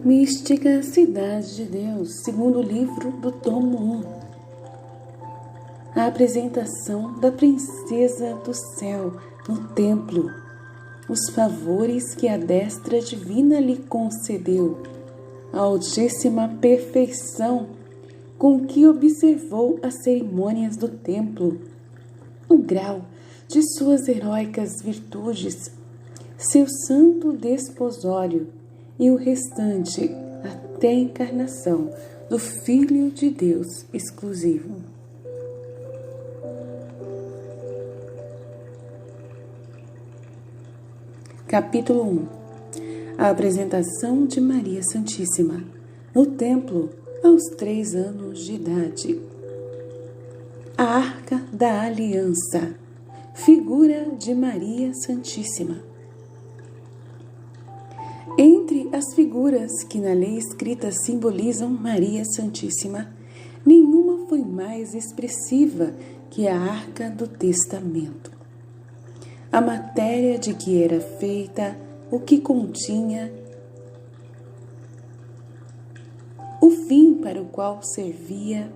Mística Cidade de Deus, segundo livro do tomo 1. A apresentação da princesa do céu no templo, os favores que a destra divina lhe concedeu, a altíssima perfeição com que observou as cerimônias do templo, o grau de suas heróicas virtudes, seu santo desposório e o restante até a encarnação do Filho de Deus exclusivo. Capítulo 1. A apresentação de Maria Santíssima no templo aos 3 anos de idade. A Arca da Aliança, figura de Maria Santíssima. Entre as figuras que na lei escrita simbolizam Maria Santíssima, nenhuma foi mais expressiva que a Arca do Testamento. A matéria de que era feita, o que continha, o fim para o qual servia,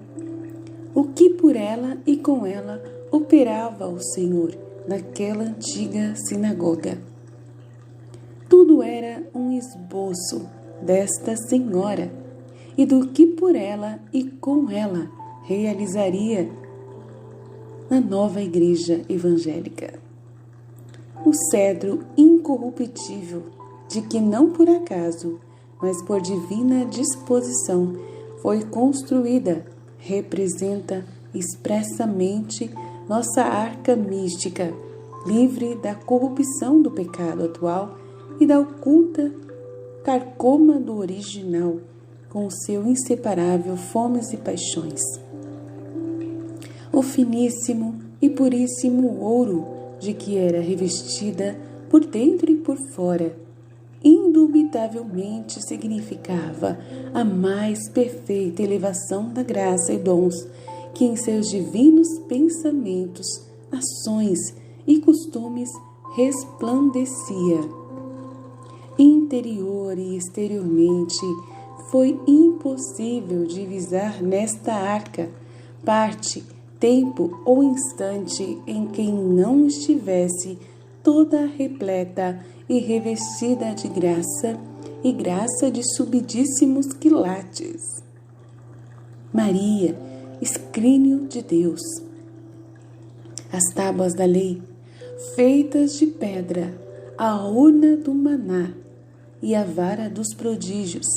o que por ela e com ela operava o Senhor naquela antiga sinagoga. Tudo era um esboço desta Senhora e do que por ela e com ela realizaria na nova Igreja Evangélica. O cedro incorruptível, de que não por acaso, mas por divina disposição, foi construída, representa expressamente nossa arca mística, livre da corrupção do pecado atual e da oculta carcoma do original, com o seu inseparável fomes e paixões. O finíssimo e puríssimo ouro de que era revestida por dentro e por fora, indubitavelmente significava a mais perfeita elevação da graça e dons que em seus divinos pensamentos, ações e costumes resplandecia. Interior e exteriormente, foi impossível divisar nesta arca parte, tempo ou instante em que não estivesse toda repleta e revestida de graça e graça de subidíssimos quilates. Maria, escrínio de Deus. As tábuas da lei, feitas de pedra, a urna do maná e a vara dos prodígios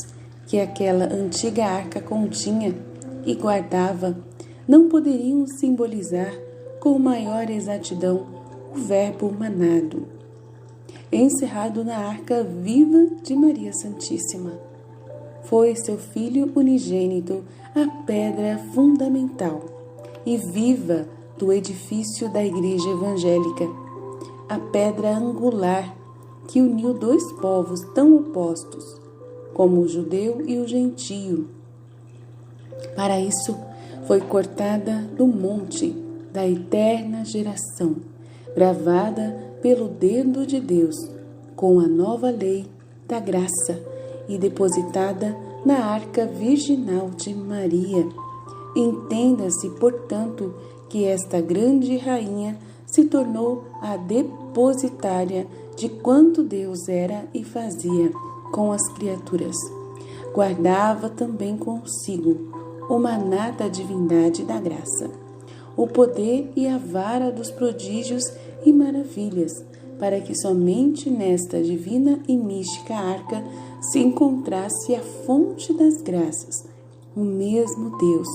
que aquela antiga arca continha e guardava, não poderiam simbolizar com maior exatidão o verbo manado, encerrado na arca viva de Maria Santíssima. Foi seu Filho unigênito a pedra fundamental e viva do edifício da Igreja Evangélica, a pedra angular que uniu 2 povos tão opostos, como o judeu e o gentio. Para isso, foi cortada do monte da eterna geração, gravada pelo dedo de Deus, com a nova lei da graça e depositada na arca virginal de Maria. Entenda-se, portanto, que esta grande rainha se tornou a depositária de quanto Deus era e fazia com as criaturas. Guardava também consigo o maná da divindade e da graça, o poder e a vara dos prodígios e maravilhas, para que somente nesta divina e mística arca se encontrasse a fonte das graças, o mesmo Deus,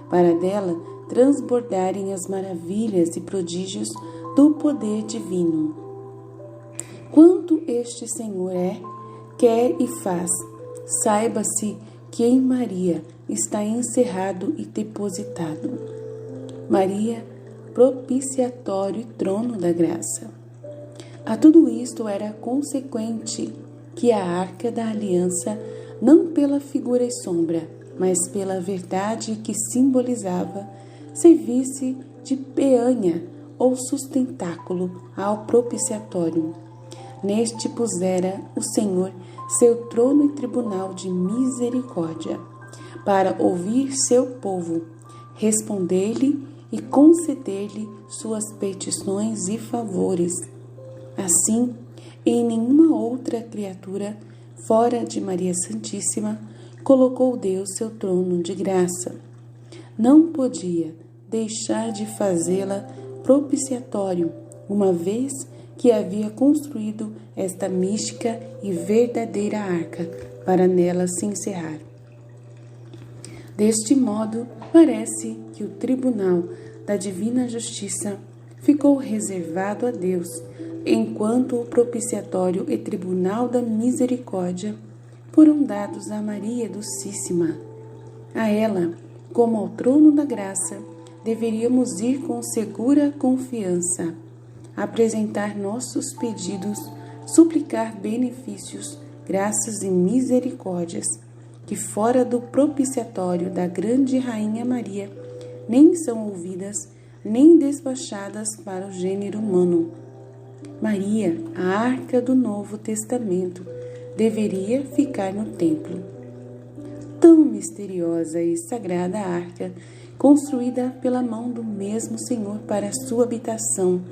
para dela transbordarem as maravilhas e prodígios do poder divino. Quanto este Senhor é, quer e faz, saiba-se que em Maria está encerrado e depositado. Maria, propiciatório e trono da graça. A tudo isto era consequente que a Arca da Aliança, não pela figura e sombra, mas pela verdade que simbolizava, servisse de peanha ou sustentáculo ao propiciatório. Neste pusera o Senhor seu trono e tribunal de misericórdia, para ouvir seu povo, responder-lhe e conceder-lhe suas petições e favores. Assim, em nenhuma outra criatura, fora de Maria Santíssima, colocou Deus seu trono de graça. Não podia deixar de fazê-la propiciatório, uma vez que havia construído esta mística e verdadeira arca para nela se encerrar. Deste modo, parece que o tribunal da divina justiça ficou reservado a Deus, enquanto o propiciatório e tribunal da misericórdia foram dados a Maria Docíssima. A ela, como ao trono da graça, deveríamos ir com segura confiança, apresentar nossos pedidos, suplicar benefícios, graças e misericórdias, que fora do propiciatório da grande Rainha Maria, nem são ouvidas, nem despachadas para o gênero humano. Maria, a arca do Novo Testamento, deveria ficar no templo. Tão misteriosa e sagrada a arca, construída pela mão do mesmo Senhor para sua habitação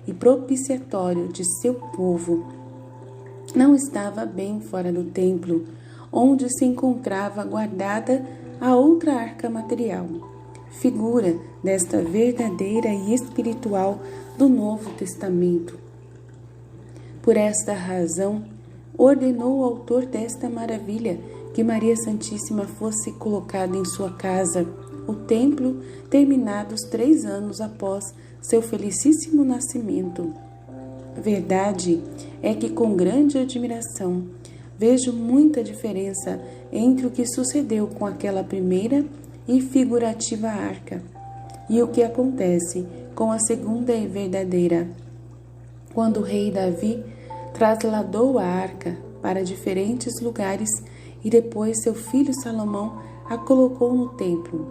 e propiciatório de seu povo, não estava bem fora do templo, onde se encontrava guardada a outra arca material, figura desta verdadeira e espiritual do Novo Testamento. Por esta razão, ordenou o autor desta maravilha que Maria Santíssima fosse colocada em sua casa, o templo, terminados 3 anos após seu felicíssimo nascimento. Verdade é que, com grande admiração, vejo muita diferença entre o que sucedeu com aquela primeira e figurativa arca e o que acontece com a segunda e verdadeira, quando o rei Davi trasladou a arca para diferentes lugares e depois seu filho Salomão a colocou no templo,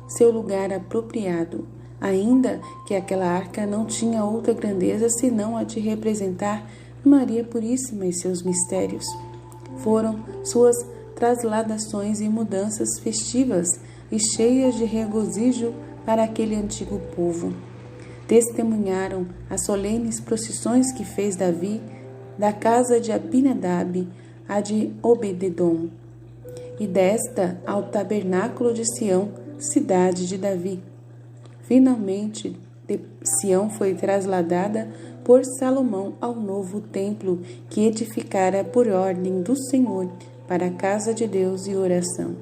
seu lugar apropriado, ainda que aquela arca não tinha outra grandeza senão a de representar Maria Puríssima e seus mistérios. Foram suas trasladações e mudanças festivas e cheias de regozijo para aquele antigo povo. Testemunharam as solenes procissões que fez Davi da casa de Abinadab a de Obededom, e desta ao tabernáculo de Sião, cidade de Davi. Finalmente, Sião foi trasladada por Salomão ao novo templo que edificara por ordem do Senhor para a casa de Deus e oração.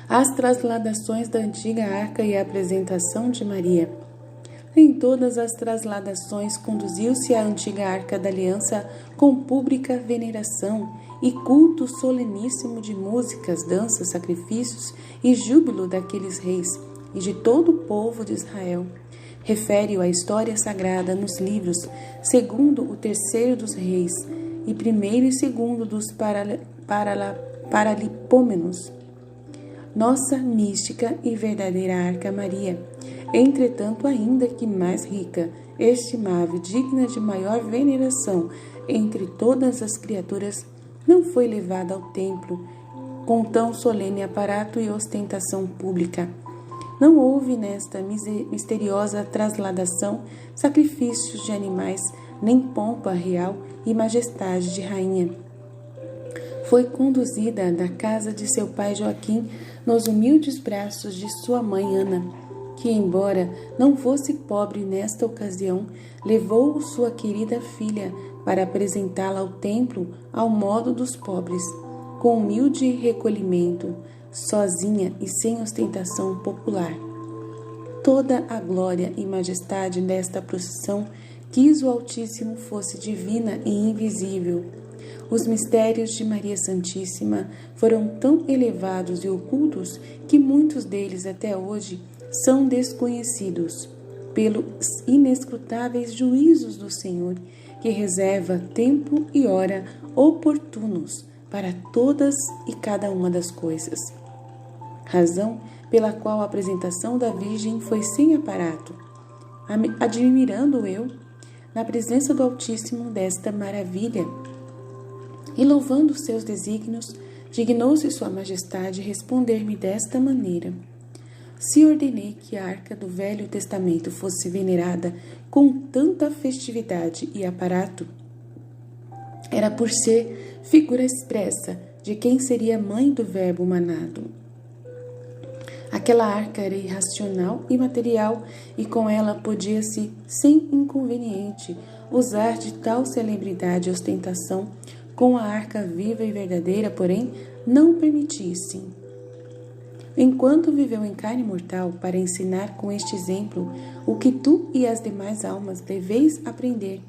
As trasladações da antiga arca e a apresentação de Maria. Em todas as trasladações conduziu-se a antiga arca da aliança com pública veneração e culto soleníssimo de músicas, danças, sacrifícios e júbilo daqueles reis e de todo o povo de Israel. Refere-o a história sagrada nos livros segundo o terceiro dos reis e primeiro e segundo dos Paralipômenos. Nossa mística e verdadeira arca Maria, entretanto ainda que mais rica, estimável, digna de maior veneração entre todas as criaturas, não foi levada ao templo com tão solene aparato e ostentação pública. Não houve nesta misteriosa trasladação sacrifícios de animais, nem pompa real e majestade de rainha. Foi conduzida da casa de seu pai Joaquim nos humildes braços de sua mãe Ana, que, embora não fosse pobre nesta ocasião, levou sua querida filha para apresentá-la ao templo ao modo dos pobres, com humilde recolhimento, sozinha e sem ostentação popular. Toda a glória e majestade desta procissão quis o Altíssimo fosse divina e invisível. Os mistérios de Maria Santíssima foram tão elevados e ocultos que muitos deles até hoje são desconhecidos pelos inescrutáveis juízos do Senhor, que reserva tempo e hora oportunos para todas e cada uma das coisas. Razão pela qual a apresentação da Virgem foi sem aparato, admirando eu, na presença do Altíssimo, desta maravilha. E louvando os seus desígnios, dignou-se Sua Majestade responder-me desta maneira: se ordenei que a arca do Velho Testamento fosse venerada com tanta festividade e aparato, era por ser figura expressa de quem seria mãe do Verbo manado. Aquela arca era irracional e material, e com ela podia-se, sem inconveniente, usar de tal celebridade e ostentação, com a arca viva e verdadeira, porém, não permitisse. Enquanto viveu em carne mortal, para ensinar com este exemplo o que tu e as demais almas deveis aprender,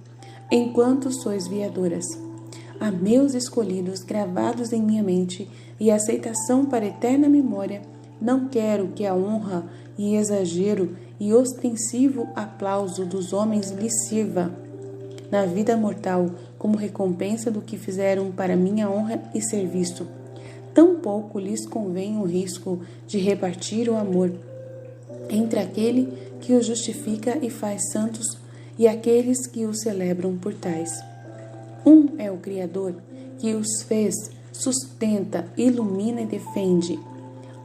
enquanto sois viadoras. A meus escolhidos, gravados em minha mente, e aceitação para eterna memória, não quero que a honra e exagero e ostensivo aplauso dos homens lhes sirva, na vida mortal, como recompensa do que fizeram para minha honra e serviço. Tampouco lhes convém o risco de repartir o amor entre aquele que os justifica e faz santos e aqueles que os celebram por tais. Um é o Criador, que os fez, sustenta, ilumina e defende.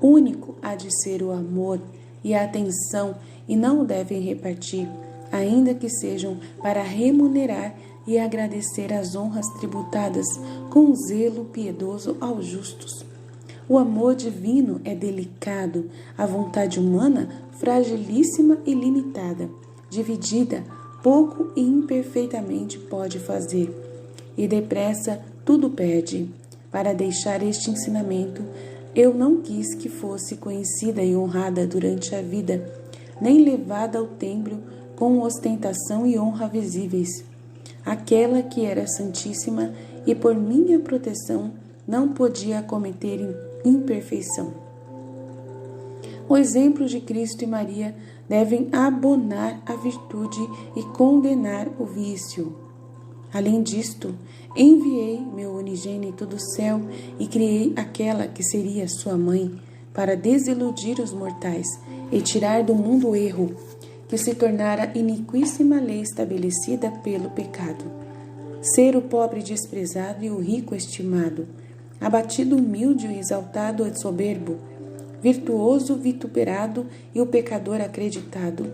Único há de ser o amor e a atenção, e não o devem repartir, ainda que sejam para remunerar e agradecer as honras tributadas com zelo piedoso aos justos. O amor divino é delicado, a vontade humana fragilíssima e limitada, dividida, pouco e imperfeitamente pode fazer, e depressa tudo perde. Para deixar este ensinamento, eu não quis que fosse conhecida e honrada durante a vida, nem levada ao templo com ostentação e honra visíveis. Aquela que era santíssima e por minha proteção não podia cometer imperfeição. O exemplo de Cristo e Maria devem abonar a virtude e condenar o vício. Além disto, enviei meu unigênito do céu e criei aquela que seria sua mãe, para desiludir os mortais e tirar do mundo o erro, que se tornara iniquíssima lei estabelecida pelo pecado. Ser o pobre desprezado e o rico estimado, abatido humilde e exaltado e soberbo, virtuoso vituperado e o pecador acreditado,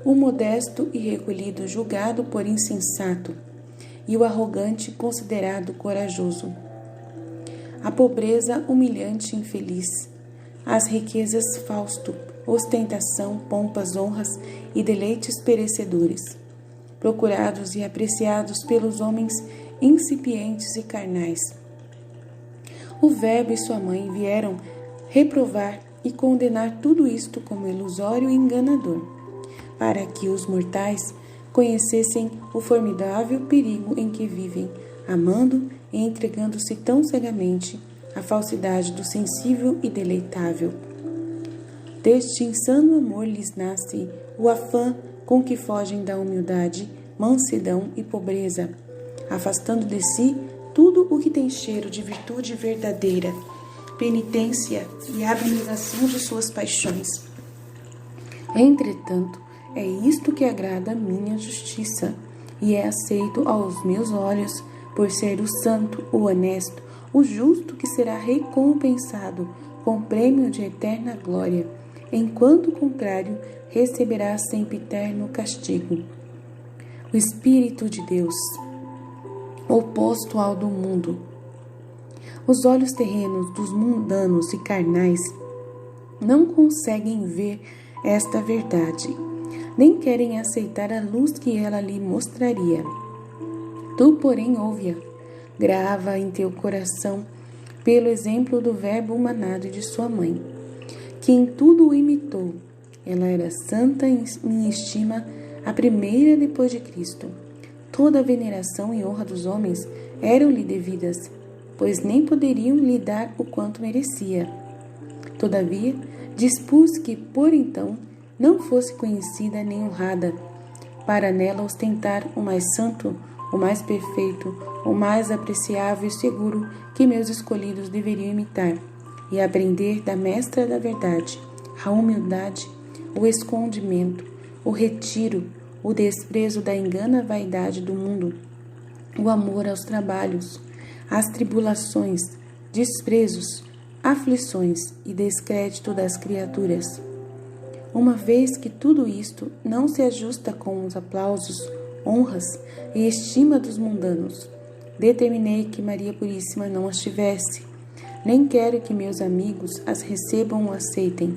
o modesto e recolhido julgado por insensato, e o arrogante considerado corajoso, a pobreza humilhante e infeliz, as riquezas fausto, ostentação, pompas, honras e deleites perecedores, procurados e apreciados pelos homens incipientes e carnais. O Verbo e sua mãe vieram reprovar e condenar tudo isto como ilusório e enganador, para que os mortais conhecessem o formidável perigo em que vivem, amando e entregando-se tão cegamente à falsidade do sensível e deleitável. Deste insano amor lhes nasce o afã com que fogem da humildade, mansidão e pobreza, afastando de si tudo o que tem cheiro de virtude verdadeira, penitência e abnegação de suas paixões. Entretanto, é isto que agrada a minha justiça, e é aceito aos meus olhos, por ser o santo, o honesto, o justo que será recompensado com prêmio de eterna glória, enquanto o contrário receberá sempre eterno castigo. O Espírito de Deus, oposto ao do mundo. Os olhos terrenos dos mundanos e carnais não conseguem ver esta verdade, nem querem aceitar a luz que ela lhe mostraria. Tu, porém, ouve-a, grava em teu coração, pelo exemplo do Verbo manado de sua mãe, que em tudo o imitou. Ela era santa em estima, a primeira depois de Cristo. Toda a veneração e honra dos homens eram-lhe devidas, pois nem poderiam lhe dar o quanto merecia. Todavia, dispus que, por então, não fosse conhecida nem honrada, para nela ostentar o mais santo, o mais perfeito, o mais apreciável e seguro que meus escolhidos deveriam imitar, e aprender da mestra da verdade, a humildade, o escondimento, o retiro, o desprezo da engana vaidade do mundo, o amor aos trabalhos, as tribulações, desprezos, aflições e descrédito das criaturas. Uma vez que tudo isto não se ajusta com os aplausos, honras e estima dos mundanos, determinei que Maria Puríssima não as tivesse, nem quero que meus amigos as recebam ou aceitem.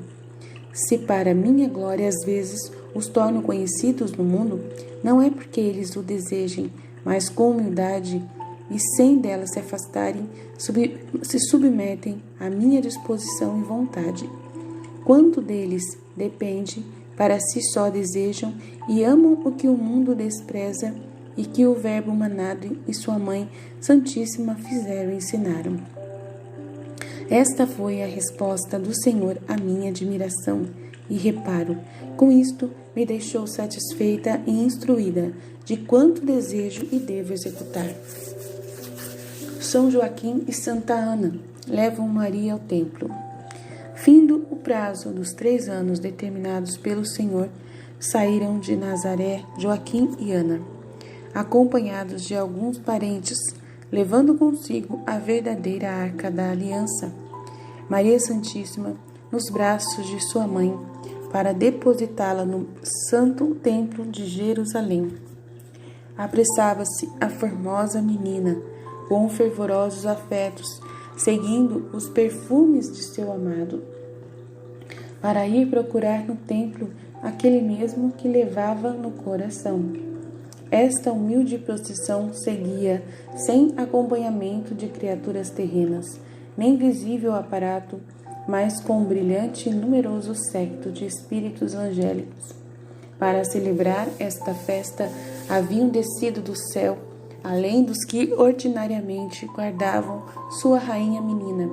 Se para minha glória às vezes os torno conhecidos no mundo, não é porque eles o desejem, mas com humildade e sem delas se afastarem, se submetem à minha disposição e vontade. Quanto deles depende, para si só desejam e amam o que o mundo despreza e que o Verbo manado e sua Mãe Santíssima fizeram e ensinaram. Esta foi a resposta do Senhor à minha admiração e reparo. Com isto, me deixou satisfeita e instruída de quanto desejo e devo executar. São Joaquim e Santa Ana levam Maria ao templo. Findo o prazo dos 3 anos determinados pelo Senhor, saíram de Nazaré Joaquim e Ana, acompanhados de alguns parentes, levando consigo a verdadeira arca da aliança, Maria Santíssima, nos braços de sua mãe, para depositá-la no santo templo de Jerusalém. Apressava-se a formosa menina, com fervorosos afetos, seguindo os perfumes de seu amado, para ir procurar no templo aquele mesmo que levava no coração. Esta humilde procissão seguia, sem acompanhamento de criaturas terrenas, nem visível aparato, mas com um brilhante e numeroso séquito de espíritos angélicos. Para celebrar esta festa, haviam descido do céu, além dos que ordinariamente guardavam sua rainha menina.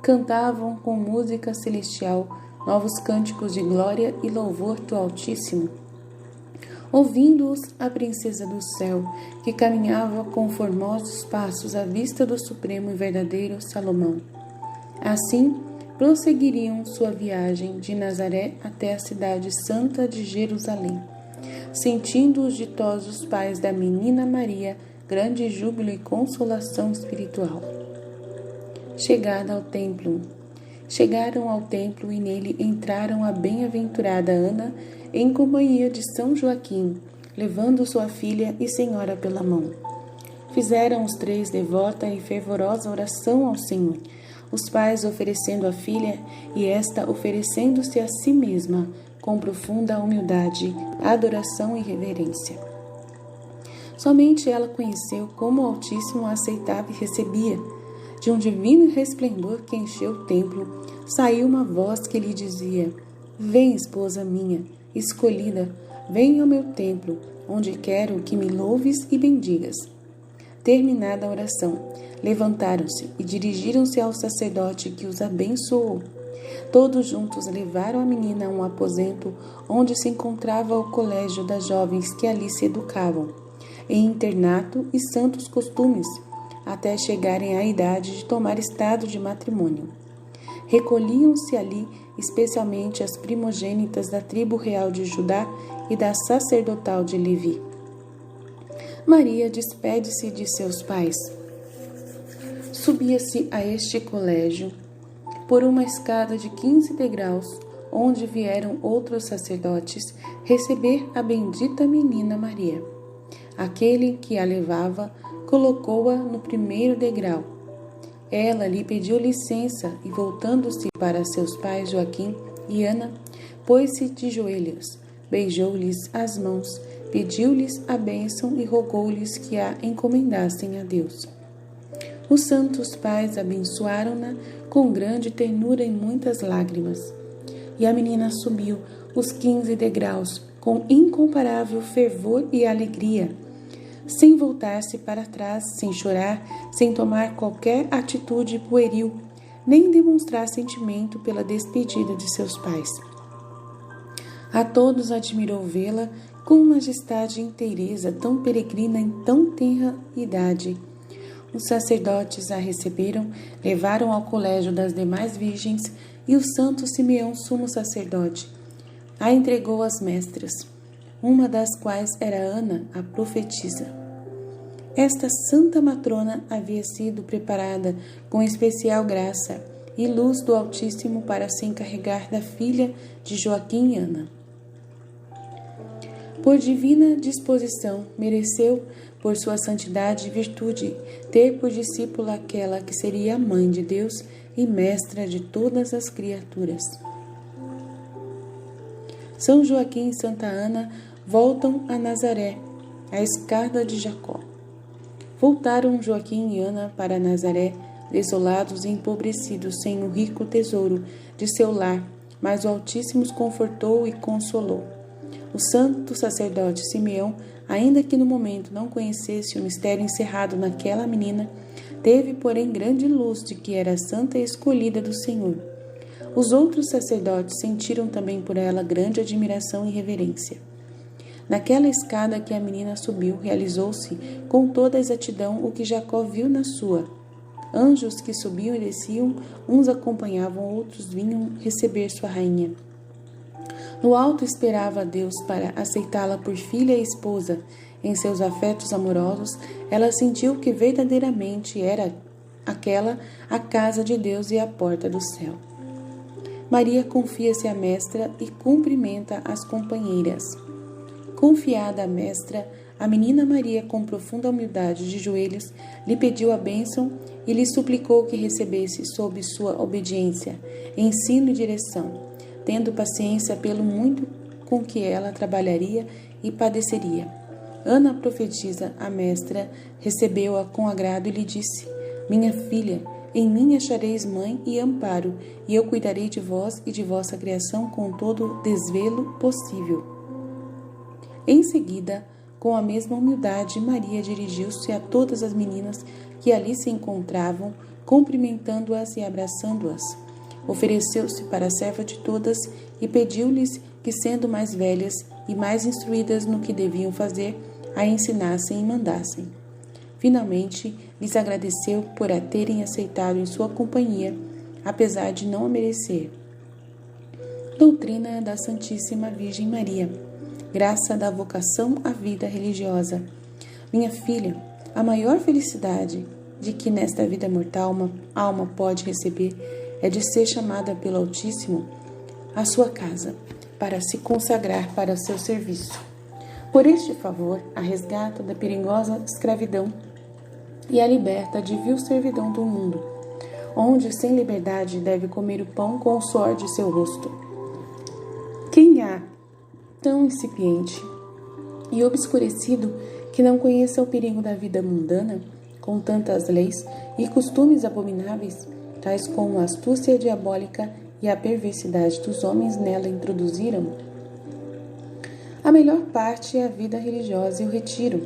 Cantavam com música celestial novos cânticos de glória e louvor do Altíssimo. Ouvindo-os, a princesa do céu, que caminhava com formosos passos à vista do supremo e verdadeiro Salomão. Assim, prosseguiriam sua viagem de Nazaré até a cidade santa de Jerusalém, sentindo os ditosos pais da menina Maria grande júbilo e consolação espiritual. Chegaram ao templo e nele entraram a bem-aventurada Ana em companhia de São Joaquim, levando sua filha e senhora pela mão. Fizeram os 3 devota e fervorosa oração ao Senhor, os pais oferecendo a filha e esta oferecendo-se a si mesma, com profunda humildade, adoração e reverência. Somente ela conheceu como o Altíssimo a aceitava e recebia. De um divino resplendor que encheu o templo, saiu uma voz que lhe dizia: Vem, esposa minha, escolhida, vem ao meu templo, onde quero que me louves e bendigas. Terminada a oração, levantaram-se e dirigiram-se ao sacerdote que os abençoou. Todos juntos levaram a menina a um aposento onde se encontrava o colégio das jovens que ali se educavam, em internato e santos costumes, até chegarem à idade de tomar estado de matrimônio. Recolhiam-se ali especialmente as primogênitas da tribo real de Judá e da sacerdotal de Levi. Maria despede-se de seus pais. Subia-se a este colégio por uma escada de 15 degraus, onde vieram outros sacerdotes receber a bendita menina Maria. Aquele que a levava colocou-a no primeiro degrau. Ela lhe pediu licença e, voltando-se para seus pais Joaquim e Ana, pôs-se de joelhos, beijou-lhes as mãos, pediu-lhes a bênção e rogou-lhes que a encomendassem a Deus. Os santos pais abençoaram-na com grande ternura e muitas lágrimas. E a menina subiu os 15 degraus com incomparável fervor e alegria, sem voltar-se para trás, sem chorar, sem tomar qualquer atitude pueril, nem demonstrar sentimento pela despedida de seus pais. A todos admirou vê-la com majestade e inteireza tão peregrina em tão tenra idade. Os sacerdotes a receberam, levaram ao colégio das demais virgens e o santo Simeão, sumo sacerdote, a entregou às mestras, uma das quais era Ana, a profetisa. Esta santa matrona havia sido preparada com especial graça e luz do Altíssimo para se encarregar da filha de Joaquim e Ana. Por divina disposição, mereceu, por sua santidade e virtude, ter por discípula aquela que seria a mãe de Deus e mestra de todas as criaturas. São Joaquim e Santa Ana voltam a Nazaré, a escada de Jacó. Voltaram Joaquim e Ana para Nazaré, desolados e empobrecidos, sem o rico tesouro de seu lar, mas o Altíssimo os confortou e consolou. O santo sacerdote Simeão, ainda que no momento não conhecesse o mistério encerrado naquela menina, teve, porém, grande luz de que era santa e escolhida do Senhor. Os outros sacerdotes sentiram também por ela grande admiração e reverência. Naquela escada que a menina subiu, realizou-se com toda a exatidão o que Jacó viu na sua. Anjos que subiam e desciam, uns acompanhavam, outros vinham receber sua rainha. No alto esperava a Deus para aceitá-la por filha e esposa. Em seus afetos amorosos, ela sentiu que verdadeiramente era aquela a casa de Deus e a porta do céu. Maria confia-se à mestra e cumprimenta as companheiras. Confiada à mestra, a menina Maria, com profunda humildade de joelhos, lhe pediu a bênção e lhe suplicou que recebesse sob sua obediência, ensino e direção, tendo paciência pelo muito com que ela trabalharia e padeceria. Ana, profetisa, a mestra, recebeu-a com agrado e lhe disse: Minha filha, em mim achareis mãe e amparo, e eu cuidarei de vós e de vossa criação com todo o desvelo possível. Em seguida, com a mesma humildade, Maria dirigiu-se a todas as meninas que ali se encontravam, cumprimentando-as e abraçando-as. Ofereceu-se para serva de todas e pediu-lhes que, sendo mais velhas e mais instruídas no que deviam fazer, a ensinassem e mandassem. Finalmente, lhes agradeceu por a terem aceitado em sua companhia, apesar de não a merecer. Doutrina da Santíssima Virgem Maria. Graça da vocação à vida religiosa. Minha filha, a maior felicidade de que nesta vida mortal uma alma pode receber é de ser chamada pelo Altíssimo à sua casa, para se consagrar para o seu serviço. Por este favor, a resgata da perigosa escravidão e a liberta de vil servidão do mundo, onde sem liberdade deve comer o pão com o suor de seu rosto. Quem há tão incipiente e obscurecido que não conheça o perigo da vida mundana, com tantas leis e costumes abomináveis, tais como a astúcia diabólica e a perversidade dos homens nela introduziram? A melhor parte é a vida religiosa e o retiro.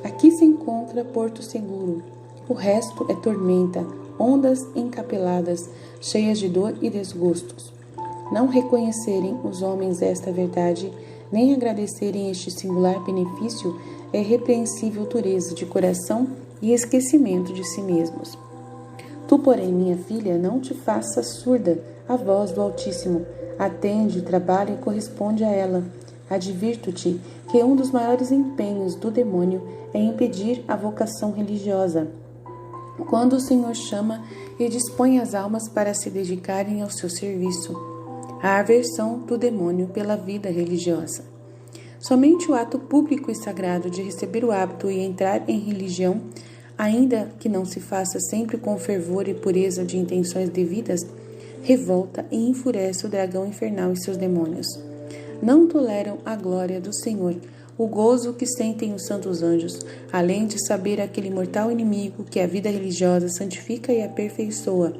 Aqui se encontra porto seguro. O resto é tormenta, ondas encapeladas, cheias de dor e desgostos. Não reconhecerem os homens esta verdade, nem agradecerem este singular benefício, é repreensível dureza de coração e esquecimento de si mesmos. Tu, porém, minha filha, não te faças surda à voz do Altíssimo. Atende, trabalha e corresponde a ela. Advirto-te que um dos maiores empenhos do demônio é impedir a vocação religiosa. Quando o Senhor chama e dispõe as almas para se dedicarem ao seu serviço, a aversão do demônio pela vida religiosa. Somente o ato público e sagrado de receber o hábito e entrar em religião, ainda que não se faça sempre com fervor e pureza de intenções devidas, revolta e enfurece o dragão infernal e seus demônios. Não toleram a glória do Senhor, o gozo que sentem os santos anjos, além de saber aquele mortal inimigo que a vida religiosa santifica e aperfeiçoa.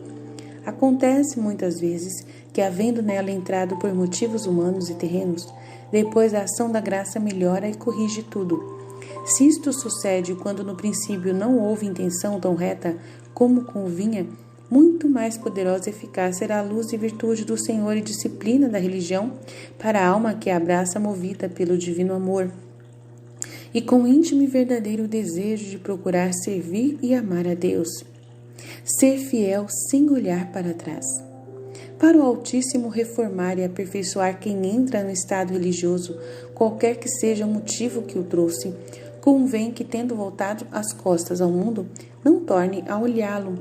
Acontece muitas vezes que, havendo nela entrado por motivos humanos e terrenos, depois a ação da graça melhora e corrige tudo. Se isto sucede quando no princípio não houve intenção tão reta como convinha, muito mais poderosa e eficaz será a luz e virtude do Senhor e disciplina da religião para a alma que a abraça movida pelo divino amor e com íntimo e verdadeiro desejo de procurar servir e amar a Deus. Ser fiel sem olhar para trás. Para o Altíssimo reformar e aperfeiçoar quem entra no estado religioso, qualquer que seja o motivo que o trouxe, convém que, tendo voltado as costas ao mundo, não torne a olhá-lo.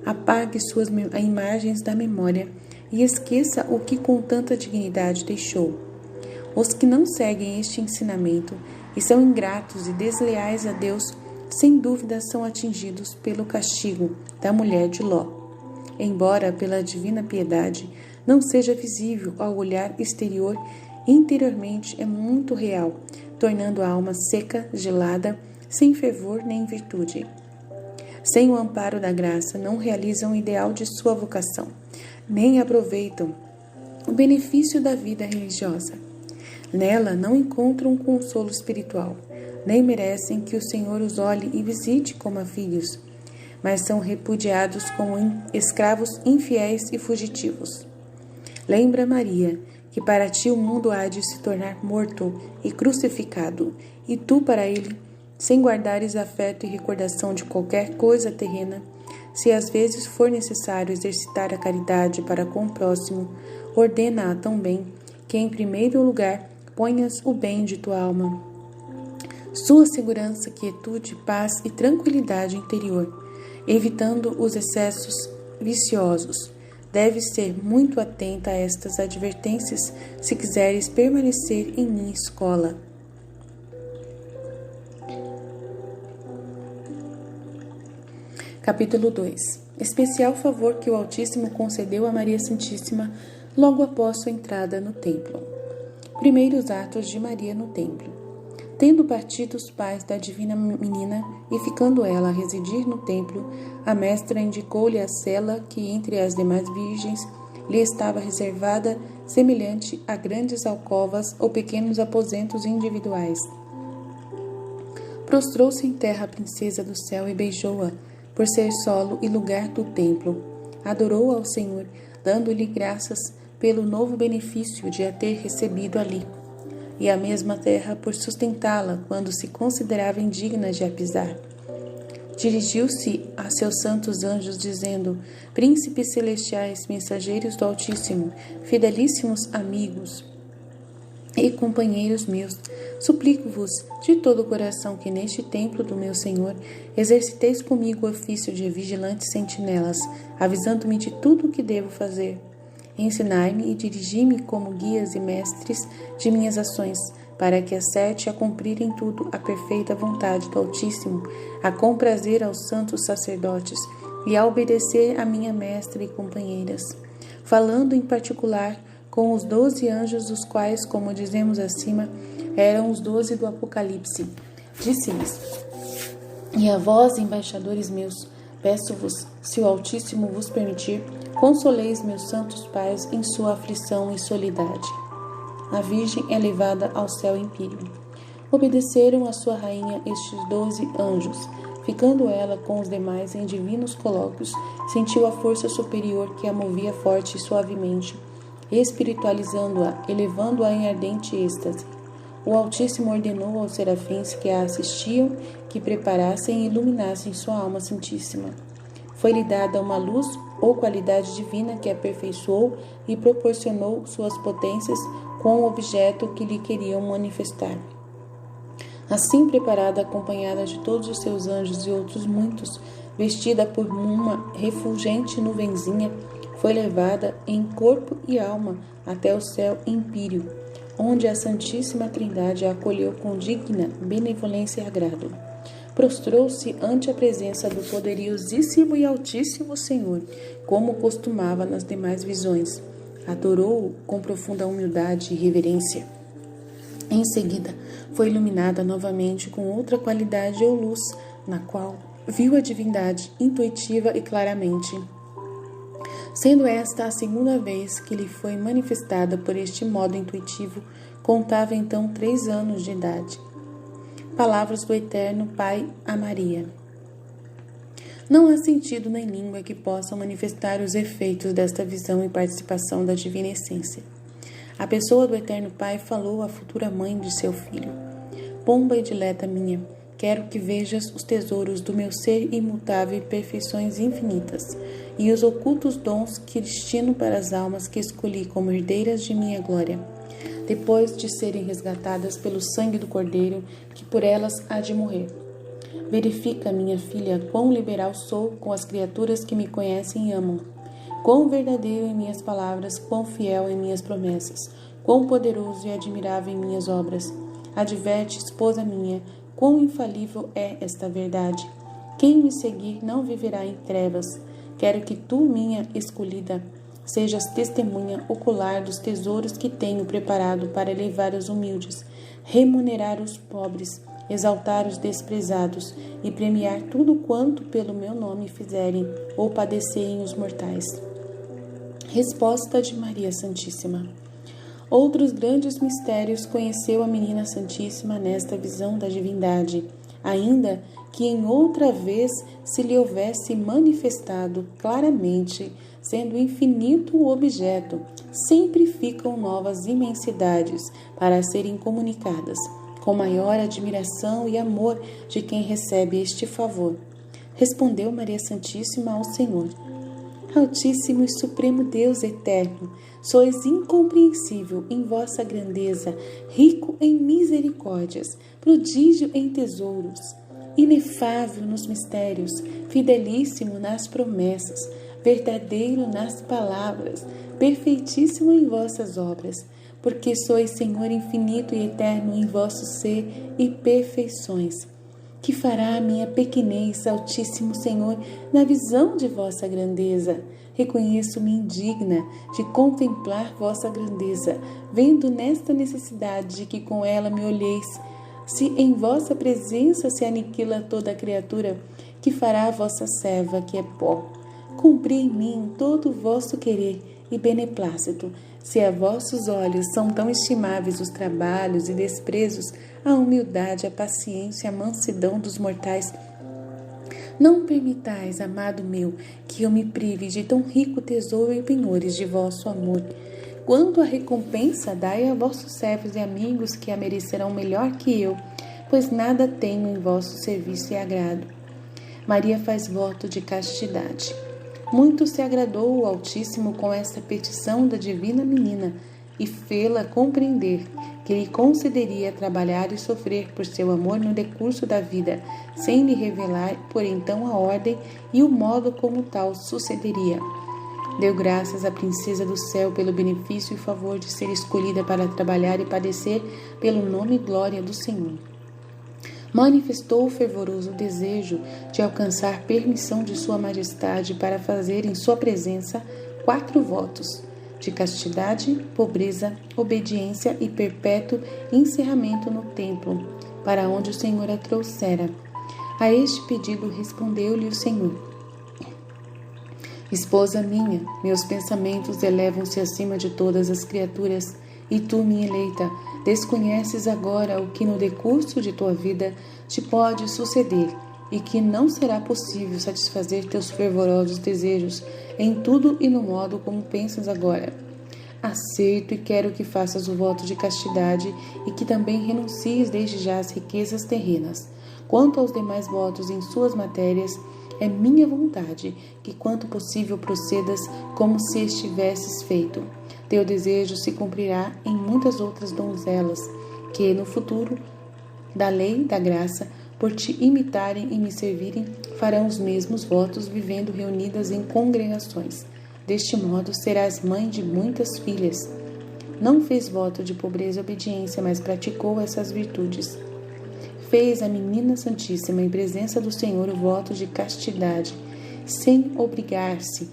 Apague suas imagens da memória e esqueça o que com tanta dignidade deixou. Os que não seguem este ensinamento e são ingratos e desleais a Deus, sem dúvida são atingidos pelo castigo da mulher de Ló. Embora pela divina piedade não seja visível ao olhar exterior, interiormente é muito real, tornando a alma seca, gelada, sem fervor nem virtude. Sem o amparo da graça, não realizam o ideal de sua vocação, nem aproveitam o benefício da vida religiosa. Nela não encontram um consolo espiritual, nem merecem que o Senhor os olhe e visite como a filhos, mas são repudiados como escravos infiéis e fugitivos. Lembra, Maria, que para ti o mundo há de se tornar morto e crucificado, e tu para ele, sem guardares afeto e recordação de qualquer coisa terrena, se às vezes for necessário exercitar a caridade para com o próximo, ordena-a tão bem que em primeiro lugar ponhas o bem de tua alma. Sua segurança, quietude, paz e tranquilidade interior, evitando os excessos viciosos. Deves ser muito atenta a estas advertências se quiseres permanecer em minha escola. Capítulo 2. Especial favor que o Altíssimo concedeu a Maria Santíssima logo após sua entrada no templo. Primeiros atos de Maria no templo. Tendo partido os pais da divina menina e ficando ela a residir no templo, a mestra indicou-lhe a cela que entre as demais virgens lhe estava reservada, semelhante a grandes alcovas ou pequenos aposentos individuais. Prostrou-se em terra a princesa do céu e beijou-a, por ser solo e lugar do templo. Adorou ao Senhor, dando-lhe graças pelo novo benefício de a ter recebido ali, e a mesma terra por sustentá-la quando se considerava indigna de a pisar. Dirigiu-se a seus santos anjos, dizendo: Príncipes celestiais, mensageiros do Altíssimo, fidelíssimos amigos e companheiros meus, suplico-vos de todo o coração que neste templo do meu Senhor exerciteis comigo o ofício de vigilantes sentinelas, avisando-me de tudo o que devo fazer. Ensinai-me e dirigi-me como guias e mestres de minhas ações, para que acerte a cumprir em tudo a perfeita vontade do Altíssimo, a comprazer aos santos sacerdotes e a obedecer a minha mestra e companheiras. Falando em particular com os 12 anjos, os quais, como dizemos acima, eram os 12 do Apocalipse, disse-lhes: E a vós, embaixadores meus, peço-vos, se o Altíssimo vos permitir, consoleis meus santos pais em sua aflição e solidade. A Virgem é levada ao céu empíreo. Obedeceram a sua rainha estes 12 anjos. Ficando ela com os demais em divinos colóquios, sentiu a força superior que a movia forte e suavemente, espiritualizando-a, elevando-a em ardente êxtase. O Altíssimo ordenou aos serafins que a assistiam que preparassem e iluminassem sua alma santíssima. Foi-lhe dada uma luz ou qualidade divina que aperfeiçoou e proporcionou suas potências com o objeto que lhe queriam manifestar. Assim preparada, acompanhada de todos os seus anjos e outros muitos, vestida por uma refulgente nuvenzinha, foi levada em corpo e alma até o céu empíreo, onde a Santíssima Trindade a acolheu com digna benevolência e agrado. Prostrou-se ante a presença do poderosíssimo e altíssimo Senhor, como costumava nas demais visões. Adorou-o com profunda humildade e reverência. Em seguida, foi iluminada novamente com outra qualidade ou luz, na qual viu a divindade intuitiva e claramente. Sendo esta a segunda vez que lhe foi manifestada por este modo intuitivo, contava então 3 anos de idade. Palavras do Eterno Pai a Maria. Não há sentido nem língua que possam manifestar os efeitos desta visão e participação da divina essência. A pessoa do Eterno Pai falou à futura mãe de seu filho: Pomba e dileta minha, quero que vejas os tesouros do meu ser imutável e perfeições infinitas, e os ocultos dons que destino para as almas que escolhi como herdeiras de minha glória. depois de serem resgatadas pelo sangue do Cordeiro, que por elas há de morrer. Verifica, minha filha, quão liberal sou com as criaturas que me conhecem e amam. Quão verdadeiro em minhas palavras, quão fiel em minhas promessas, quão poderoso e admirável em minhas obras. Adverte, esposa minha, quão infalível é esta verdade. Quem me seguir não viverá em trevas. Quero que tu, minha escolhida, sejas testemunha ocular dos tesouros que tenho preparado para elevar os humildes, remunerar os pobres, exaltar os desprezados e premiar tudo quanto pelo meu nome fizerem ou padecerem os mortais. Resposta de Maria Santíssima. Outros grandes mistérios conheceu a Menina Santíssima nesta visão da divindade, ainda que em outra vez se lhe houvesse manifestado claramente, sendo infinito o objeto, sempre ficam novas imensidades para serem comunicadas, com maior admiração e amor de quem recebe este favor. Respondeu Maria Santíssima ao Senhor: Altíssimo e Supremo Deus eterno, sois incompreensível em vossa grandeza, rico em misericórdias, prodígio em tesouros, inefável nos mistérios, fidelíssimo nas promessas, verdadeiro nas palavras, perfeitíssimo em vossas obras, porque sois Senhor infinito e eterno em vosso ser e perfeições. Que fará a minha pequenez, Altíssimo Senhor, na visão de vossa grandeza? Reconheço-me indigna de contemplar vossa grandeza, vendo nesta necessidade de que com ela me olheis. Se em vossa presença se aniquila toda a criatura, que fará a vossa serva, que é pó? Cumpri em mim todo o vosso querer e beneplácito. Se a vossos olhos são tão estimáveis os trabalhos e desprezos, a humildade, a paciência, a mansidão dos mortais, não permitais, amado meu, que eu me prive de tão rico tesouro e penhores de vosso amor. Quanto à recompensa, dai a vossos servos e amigos que a merecerão melhor que eu, pois nada tenho em vosso serviço e agrado. Maria faz voto de castidade. Muito se agradou o Altíssimo com esta petição da divina menina e fê-la compreender que lhe concederia trabalhar e sofrer por seu amor no decurso da vida, sem lhe revelar por então a ordem e o modo como tal sucederia. Deu graças à princesa do céu pelo benefício e favor de ser escolhida para trabalhar e padecer pelo nome e glória do Senhor. Manifestou o fervoroso desejo de alcançar permissão de Sua Majestade para fazer em sua presença 4 votos de castidade, pobreza, obediência e perpétuo encerramento no templo, para onde o Senhor a trouxera. A este pedido respondeu-lhe o Senhor: Esposa minha, meus pensamentos elevam-se acima de todas as criaturas, e tu, minha eleita, desconheces agora o que no decurso de tua vida te pode suceder, e que não será possível satisfazer teus fervorosos desejos em tudo e no modo como pensas agora. Aceito e quero que faças o voto de castidade e que também renuncies desde já às riquezas terrenas. Quanto aos demais votos em suas matérias, é minha vontade que, quanto possível, procedas como se estivesses feito. Teu desejo se cumprirá em muitas outras donzelas, que, no futuro, da lei e da graça, por te imitarem e me servirem, farão os mesmos votos, vivendo reunidas em congregações. Deste modo, serás mãe de muitas filhas. Não fez voto de pobreza e obediência, mas praticou essas virtudes. Fez a Menina Santíssima, em presença do Senhor, o voto de castidade, sem obrigar-se.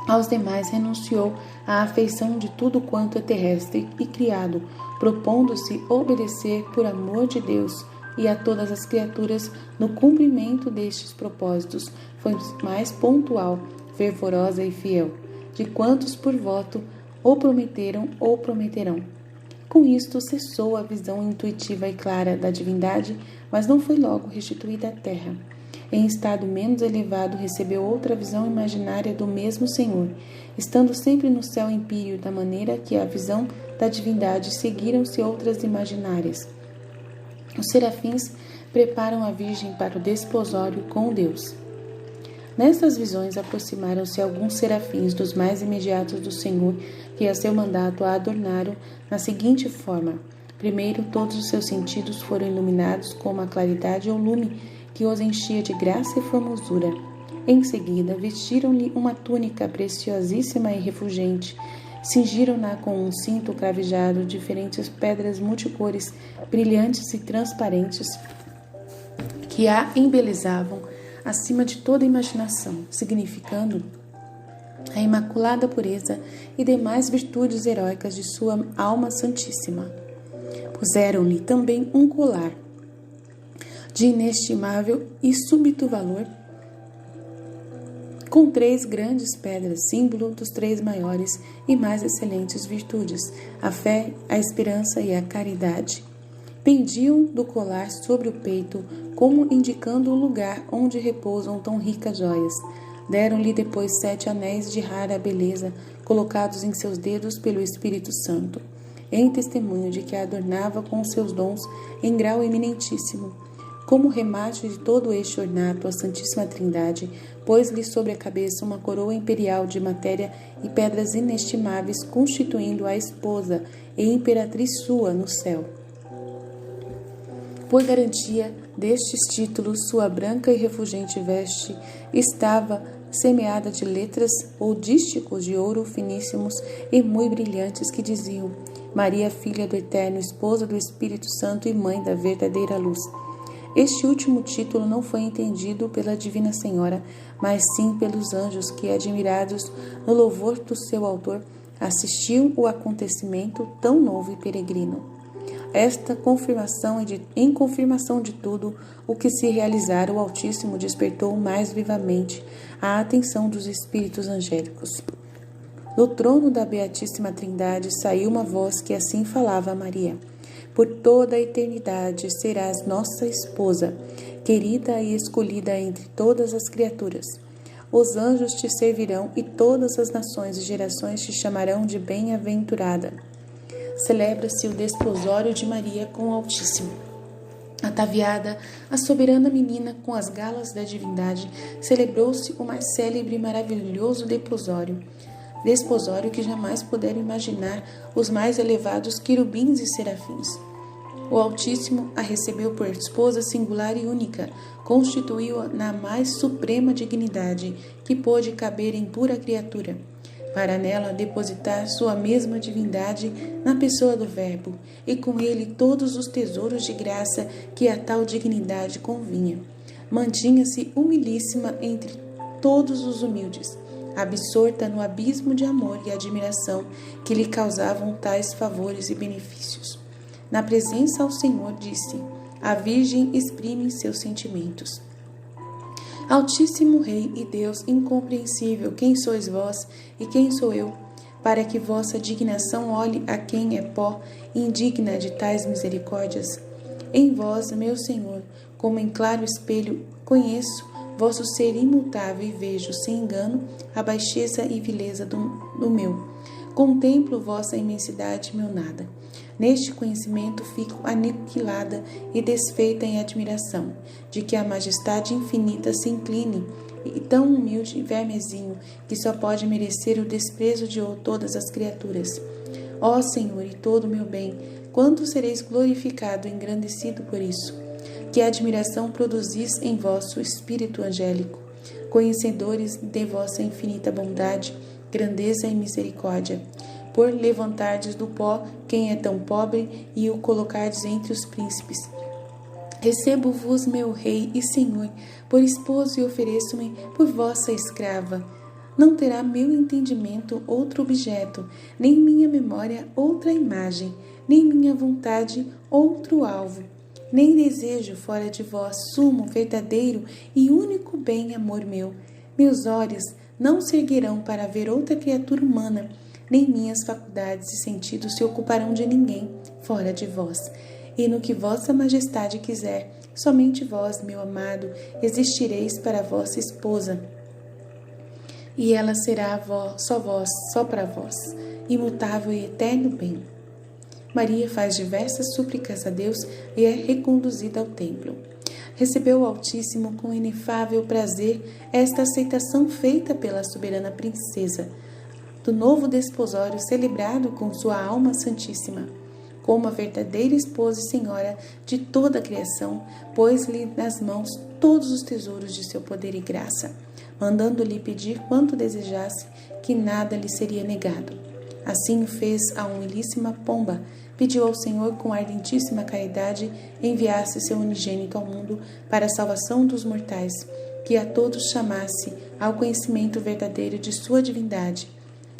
Aos demais renunciou à afeição de tudo quanto é terrestre e criado, propondo-se obedecer por amor de Deus e a todas as criaturas. No cumprimento destes propósitos foi mais pontual, fervorosa e fiel, de quantos por voto ou prometeram ou prometerão. Com isto cessou a visão intuitiva e clara da divindade, mas não foi logo restituída à terra. Em estado menos elevado, recebeu outra visão imaginária do mesmo Senhor, estando sempre no céu empíreo, da maneira que a visão da divindade seguiram-se outras imaginárias. Os serafins preparam a Virgem para o desposório com Deus. Nessas visões aproximaram-se alguns serafins dos mais imediatos do Senhor, que a seu mandato a adornaram na seguinte forma. Primeiro, todos os seus sentidos foram iluminados com uma claridade ou lume que os enchia de graça e formosura. Em seguida, vestiram-lhe uma túnica preciosíssima e refulgente, cingiram-na com um cinto cravejado de diferentes pedras multicores, brilhantes e transparentes, que a embelezavam acima de toda imaginação, significando a imaculada pureza e demais virtudes heróicas de sua alma santíssima. Puseram-lhe também um colar de inestimável e súbito valor, com 3 grandes pedras, símbolo dos 3 maiores e mais excelentes virtudes, a fé, a esperança e a caridade. Pendiam do colar sobre o peito, como indicando o lugar onde repousam tão ricas joias. Deram-lhe depois 7 anéis de rara beleza, colocados em seus dedos pelo Espírito Santo, em testemunho de que a adornava com seus dons em grau eminentíssimo. Como remate de todo este ornato, a Santíssima Trindade pôs-lhe sobre a cabeça uma coroa imperial de matéria e pedras inestimáveis, constituindo a esposa e imperatriz sua no céu. Por garantia destes títulos, sua branca e refulgente veste estava semeada de letras ou dísticos de ouro finíssimos e muito brilhantes que diziam: Maria, filha do Eterno, esposa do Espírito Santo e mãe da verdadeira luz. Este último título não foi entendido pela Divina Senhora, mas sim pelos anjos que, admirados no louvor do seu autor, assistiam o acontecimento tão novo e peregrino. Em confirmação de tudo o que se realizara, o Altíssimo despertou mais vivamente a atenção dos espíritos angélicos. Do trono da Beatíssima Trindade saiu uma voz que assim falava a Maria: Por toda a eternidade serás nossa esposa, querida e escolhida entre todas as criaturas. Os anjos te servirão e todas as nações e gerações te chamarão de bem-aventurada. Celebra-se o desposório de Maria com o Altíssimo. Ataviada, a soberana menina com as galas da divindade, celebrou-se o mais célebre e maravilhoso desposório que jamais puderam imaginar os mais elevados querubins e serafins. O Altíssimo a recebeu por esposa singular e única, constituiu-a na mais suprema dignidade que pôde caber em pura criatura, para nela depositar sua mesma divindade na pessoa do Verbo, e com ele todos os tesouros de graça que a tal dignidade convinha. Mantinha-se humilíssima entre todos os humildes, absorta no abismo de amor e admiração que lhe causavam tais favores e benefícios. Na presença ao Senhor, disse: a Virgem exprime seus sentimentos. Altíssimo Rei e Deus incompreensível, quem sois vós e quem sou eu, para que vossa dignação olhe a quem é pó, indigna de tais misericórdias? Em vós, meu Senhor, como em claro espelho, conheço vosso ser imutável e vejo, sem engano, a baixeza e vileza do meu. Contemplo vossa imensidade, meu nada. Neste conhecimento fico aniquilada e desfeita em admiração, de que a majestade infinita se incline, e tão humilde vermezinho, que só pode merecer o desprezo de todas as criaturas. Ó Senhor e todo o meu bem, quanto sereis glorificado e engrandecido por isso? Que admiração produzis em vosso espírito angélico, conhecedores de vossa infinita bondade, grandeza e misericórdia, por levantardes do pó quem é tão pobre e o colocardes entre os príncipes. Recebo-vos, meu Rei e Senhor, por esposo e ofereço-me por vossa escrava. Não terá meu entendimento outro objeto, nem minha memória outra imagem, nem minha vontade outro alvo, nem desejo fora de vós, sumo, verdadeiro e único bem, amor meu. Meus olhos não se erguerão para ver outra criatura humana, nem minhas faculdades e sentidos se ocuparão de ninguém fora de vós. E no que vossa majestade quiser, somente vós, meu amado, existireis para vossa esposa. E ela será só para vós, imutável e eterno bem. Maria faz diversas súplicas a Deus e é reconduzida ao templo. recebeu o Altíssimo com inefável prazer esta aceitação feita pela soberana princesa do novo desposório celebrado com sua alma santíssima. Como a verdadeira esposa e senhora de toda a criação, pôs-lhe nas mãos todos os tesouros de seu poder e graça, mandando-lhe pedir quanto desejasse, que nada lhe seria negado. Assim o fez a humilíssima pomba, pediu ao Senhor com ardentíssima caridade enviasse seu unigênito ao mundo para a salvação dos mortais, que a todos chamasse ao conhecimento verdadeiro de sua divindade,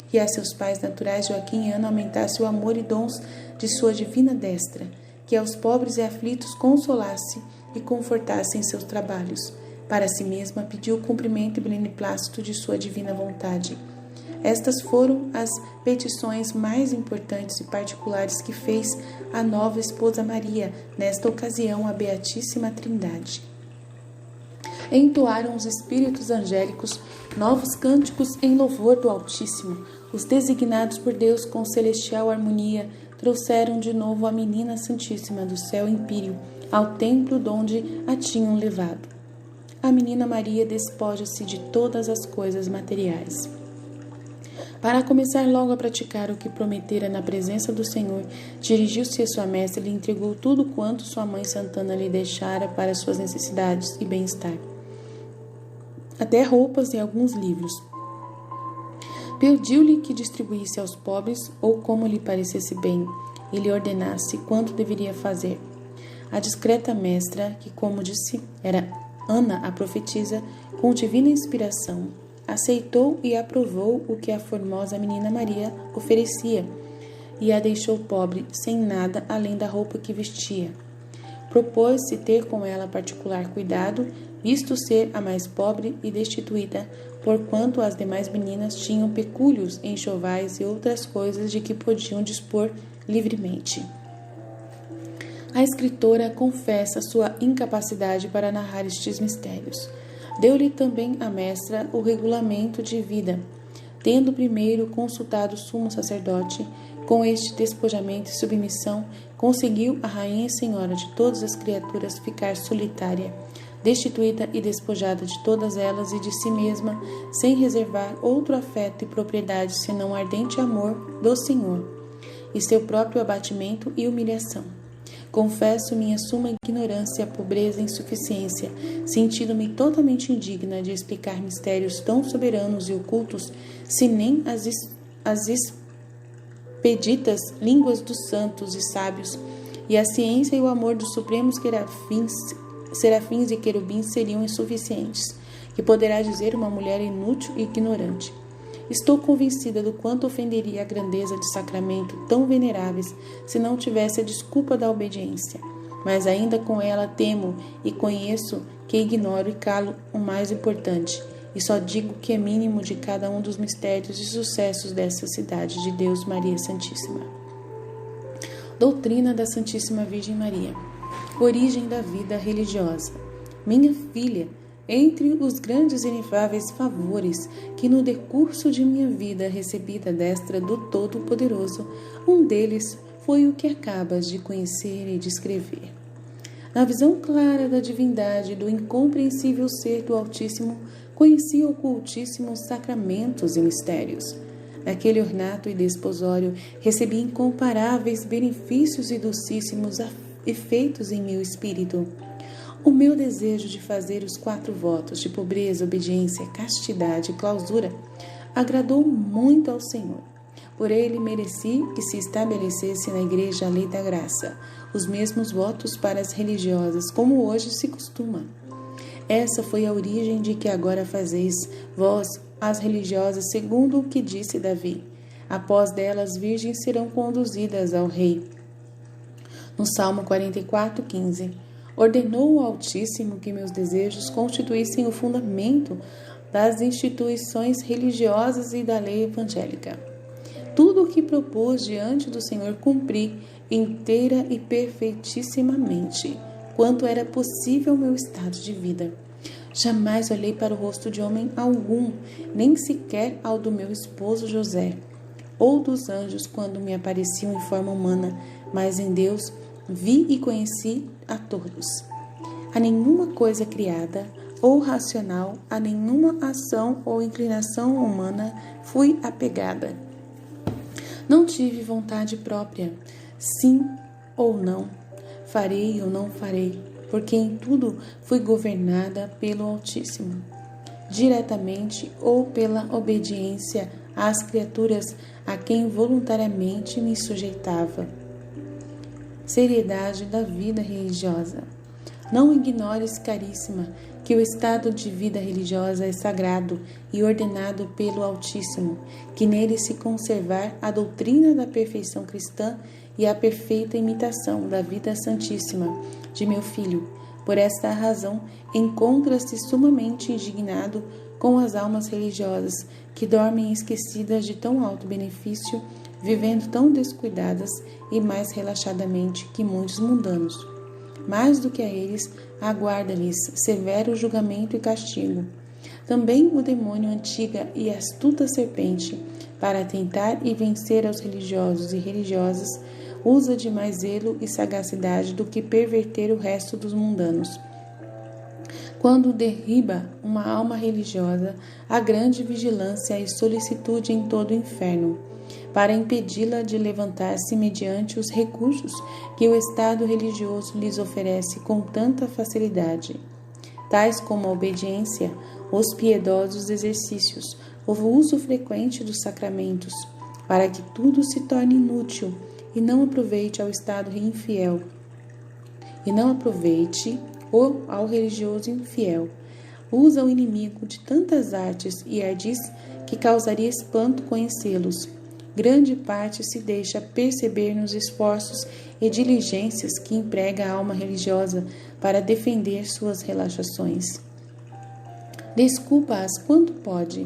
que a seus pais naturais Joaquim e Ana aumentasse o amor e dons de sua divina destra, que aos pobres e aflitos consolasse e confortasse em seus trabalhos. Para si mesma pediu o cumprimento e beneplácito de sua divina vontade. Estas foram as petições mais importantes e particulares que fez a nova esposa Maria, nesta ocasião a Beatíssima Trindade. Entoaram os espíritos angélicos novos cânticos em louvor do Altíssimo. Os designados por Deus com celestial harmonia trouxeram de novo a menina Santíssima do céu empíreo ao templo donde a tinham levado. A menina Maria despoja-se de todas as coisas materiais. Para começar logo a praticar o que prometera na presença do Senhor, dirigiu-se a sua mestra e lhe entregou tudo quanto sua mãe Santana lhe deixara para suas necessidades e bem-estar, até roupas e alguns livros. Pediu-lhe que distribuísse aos pobres ou como lhe parecesse bem, e lhe ordenasse quanto deveria fazer. A discreta mestra, que como disse, era Ana a profetisa, com divina inspiração, aceitou e aprovou o que a formosa menina Maria oferecia, e a deixou pobre, sem nada além da roupa que vestia. Propôs-se ter com ela particular cuidado, visto ser a mais pobre e destituída, porquanto as demais meninas tinham pecúlios, enxovais e outras coisas de que podiam dispor livremente. A escritora confessa sua incapacidade para narrar estes mistérios. Deu-lhe também a mestra o regulamento de vida, tendo primeiro consultado o sumo sacerdote. Com este despojamento e submissão, conseguiu a rainha e senhora de todas as criaturas ficar solitária, destituída e despojada de todas elas e de si mesma, sem reservar outro afeto e propriedade senão o ardente amor do Senhor, e seu próprio abatimento e humilhação. Confesso minha suma ignorância, pobreza e insuficiência, sentindo-me totalmente indigna de explicar mistérios tão soberanos e ocultos, se nem as expeditas línguas dos santos e sábios, e a ciência e o amor dos supremos serafins e querubins seriam insuficientes, que poderá dizer uma mulher inútil e ignorante. Estou convencida do quanto ofenderia a grandeza de sacramento tão veneráveis se não tivesse a desculpa da obediência. Mas ainda com ela temo e conheço que ignoro e calo o mais importante, e só digo que é mínimo de cada um dos mistérios e sucessos dessa cidade de Deus Maria Santíssima. Doutrina da Santíssima Virgem Maria. Origem da vida religiosa. Minha filha, entre os grandes e inefáveis favores que no decurso de minha vida recebi da destra do Todo-Poderoso, um deles foi o que acabas de conhecer e descrever. Na visão clara da divindade do incompreensível ser do Altíssimo, conheci ocultíssimos sacramentos e mistérios. Naquele ornato e desposório recebi incomparáveis benefícios e docíssimos efeitos em meu espírito. O meu desejo de fazer os 4 votos de pobreza, obediência, castidade e clausura agradou muito ao Senhor. Por ele mereci que se estabelecesse na igreja a lei da graça, os mesmos votos para as religiosas, como hoje se costuma. Essa foi a origem de que agora fazeis, vós, as religiosas, segundo o que disse Davi. Após delas, virgens serão conduzidas ao rei. No Salmo 44:15, ordenou o Altíssimo que meus desejos constituíssem o fundamento das instituições religiosas e da lei evangélica. Tudo o que propus diante do Senhor cumpri inteira e perfeitissimamente, quanto era possível meu estado de vida. Jamais olhei para o rosto de homem algum, nem sequer ao do meu esposo José, ou dos anjos quando me apareciam em forma humana, mas em Deus vi e conheci a todos. a nenhuma coisa criada ou racional, a nenhuma ação ou inclinação humana fui apegada. Não tive vontade própria, sim ou não, farei ou não farei, porque em tudo fui governada pelo Altíssimo, diretamente ou pela obediência às criaturas a quem voluntariamente me sujeitava. Seriedade da vida religiosa. Não ignores, caríssima, que o estado de vida religiosa é sagrado e ordenado pelo Altíssimo, que nele se conservar a doutrina da perfeição cristã e a perfeita imitação da vida santíssima de meu filho. Por esta razão, encontra-se sumamente indignado com as almas religiosas que dormem esquecidas de tão alto benefício, vivendo tão descuidadas e mais relaxadamente que muitos mundanos. Mais do que a eles, aguarda-lhes severo julgamento e castigo. Também o demônio antiga e astuta serpente, para tentar e vencer aos religiosos e religiosas, usa de mais zelo e sagacidade do que perverter o resto dos mundanos. Quando derriba uma alma religiosa, há grande vigilância e solicitude em todo o inferno, para impedi-la de levantar-se mediante os recursos que o Estado religioso lhes oferece com tanta facilidade, tais como a obediência, os piedosos exercícios, o uso frequente dos sacramentos, para que tudo se torne inútil e não aproveite ao Estado infiel, e não aproveite ao religioso infiel. Usa o inimigo de tantas artes e ardis que causaria espanto conhecê-los. Grande parte se deixa perceber nos esforços e diligências que emprega a alma religiosa para defender suas relaxações. Desculpa-as quanto pode,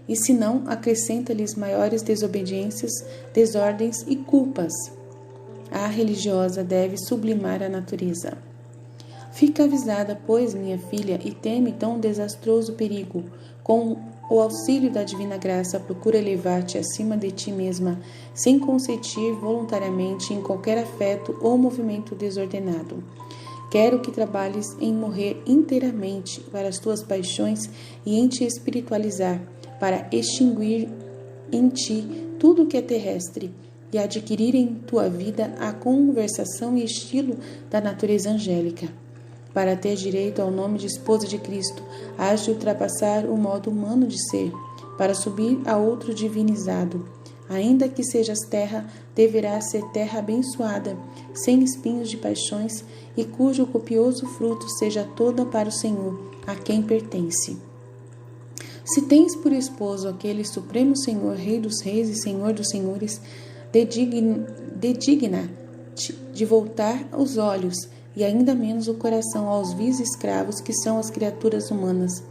e se não, acrescenta-lhes maiores desobediências, desordens e culpas. A religiosa deve sublimar a natureza. Fica avisada, pois, minha filha, e teme tão desastroso perigo. Com o auxílio da divina graça, procura elevar-te acima de ti mesma, sem consentir voluntariamente em qualquer afeto ou movimento desordenado. Quero que trabalhes em morrer inteiramente para as tuas paixões e em te espiritualizar, para extinguir em ti tudo o que é terrestre e adquirir em tua vida a conversação e estilo da natureza angélica. Para ter direito ao nome de esposa de Cristo, has de ultrapassar o modo humano de ser, para subir a outro divinizado. Ainda que sejas terra, deverás ser terra abençoada, sem espinhos de paixões, e cujo copioso fruto seja toda para o Senhor, a quem pertence. Se tens por esposo aquele supremo Senhor, Rei dos reis e Senhor dos senhores, dedigna-te de voltar os olhos e ainda menos o coração aos vis escravos que são as criaturas humanas.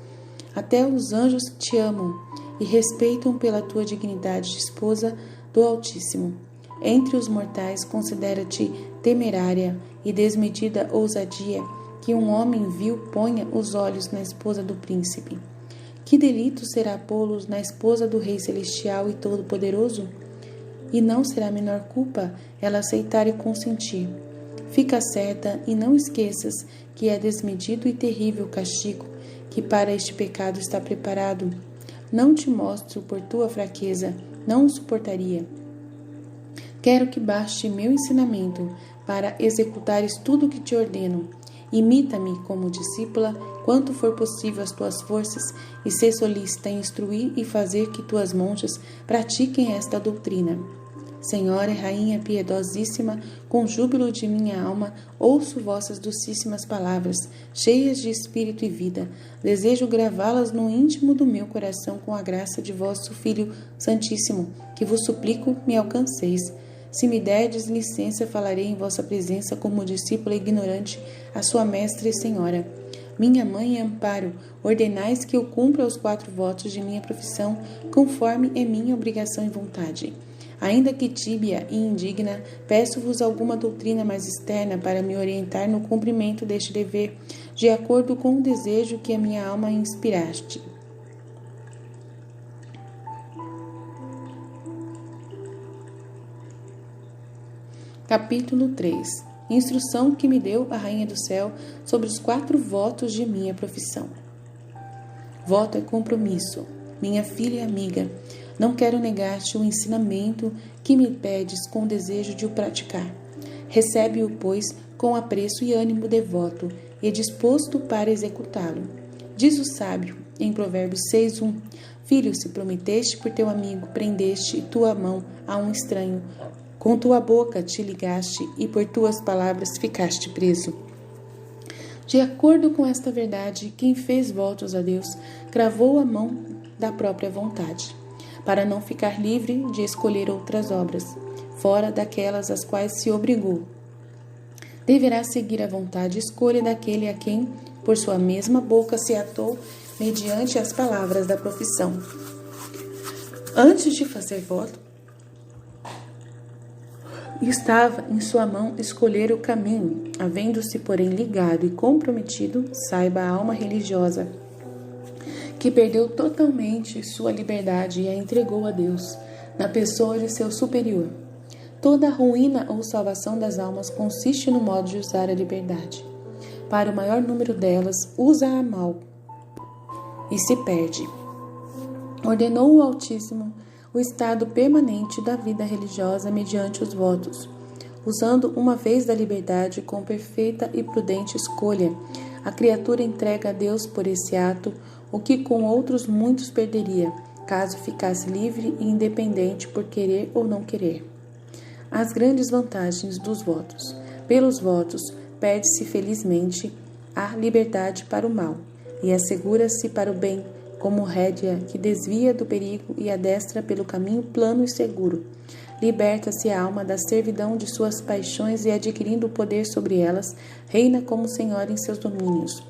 Até os anjos te amam e respeitam pela tua dignidade de esposa do Altíssimo. Entre os mortais considera-te temerária e desmedida ousadia que um homem vil ponha os olhos na esposa do príncipe. Que delito será pô-los na esposa do Rei Celestial e Todo-Poderoso? E não será menor culpa ela aceitar e consentir. Fica certa e não esqueças que é desmedido e terrível castigo que para este pecado está preparado. Não te mostro por tua fraqueza, não o suportaria. Quero que baste meu ensinamento para executares tudo o que te ordeno. Imita-me como discípula, quanto for possível as tuas forças, e sê solícita em instruir e fazer que tuas monjas pratiquem esta doutrina. Senhora e Rainha piedosíssima, com júbilo de minha alma, ouço vossas docíssimas palavras, cheias de espírito e vida. Desejo gravá-las no íntimo do meu coração com a graça de vosso Filho Santíssimo, que vos suplico me alcanceis. Se me derdes licença, falarei em vossa presença como discípula ignorante, a sua mestra e senhora. Minha mãe e amparo, ordenais que eu cumpra os 4 votos de minha profissão, conforme é minha obrigação e vontade. Ainda que tíbia e indigna, peço-vos alguma doutrina mais externa para me orientar no cumprimento deste dever, de acordo com o desejo que a minha alma inspiraste. Capítulo 3. instrução que me deu a Rainha do Céu sobre os 4 votos de minha profissão. Voto é compromisso. Minha filha e amiga, não quero negar-te o ensinamento que me pedes com o desejo de o praticar. Recebe-o, pois, com apreço e ânimo devoto e disposto para executá-lo. Diz o sábio, em Provérbios 6:1, Filho, se prometeste por teu amigo, prendeste tua mão a um estranho, com tua boca te ligaste e por tuas palavras ficaste preso. De acordo com esta verdade, quem fez votos a Deus cravou a mão da própria vontade, para não ficar livre de escolher outras obras, fora daquelas às quais se obrigou. Deverá seguir a vontade e escolha daquele a quem, por sua mesma boca, se atou mediante as palavras da profissão. Antes de fazer voto, estava em sua mão escolher o caminho. Havendo-se, porém, ligado e comprometido, saiba a alma religiosa que perdeu totalmente sua liberdade e a entregou a Deus, na pessoa de seu superior. Toda a ruína ou salvação das almas consiste no modo de usar a liberdade. Para o maior número delas, usa-a mal e se perde. Ordenou o Altíssimo o estado permanente da vida religiosa mediante os votos, usando uma vez da liberdade com perfeita e prudente escolha. A criatura entrega a Deus por esse ato o que com outros muitos perderia, caso ficasse livre e independente por querer ou não querer. As grandes vantagens dos votos. Pelos votos, perde-se felizmente a liberdade para o mal e assegura-se para o bem, como rédea que desvia do perigo e adestra pelo caminho plano e seguro. Liberta-se a alma da servidão de suas paixões e, adquirindo o poder sobre elas, reina como senhora em seus domínios.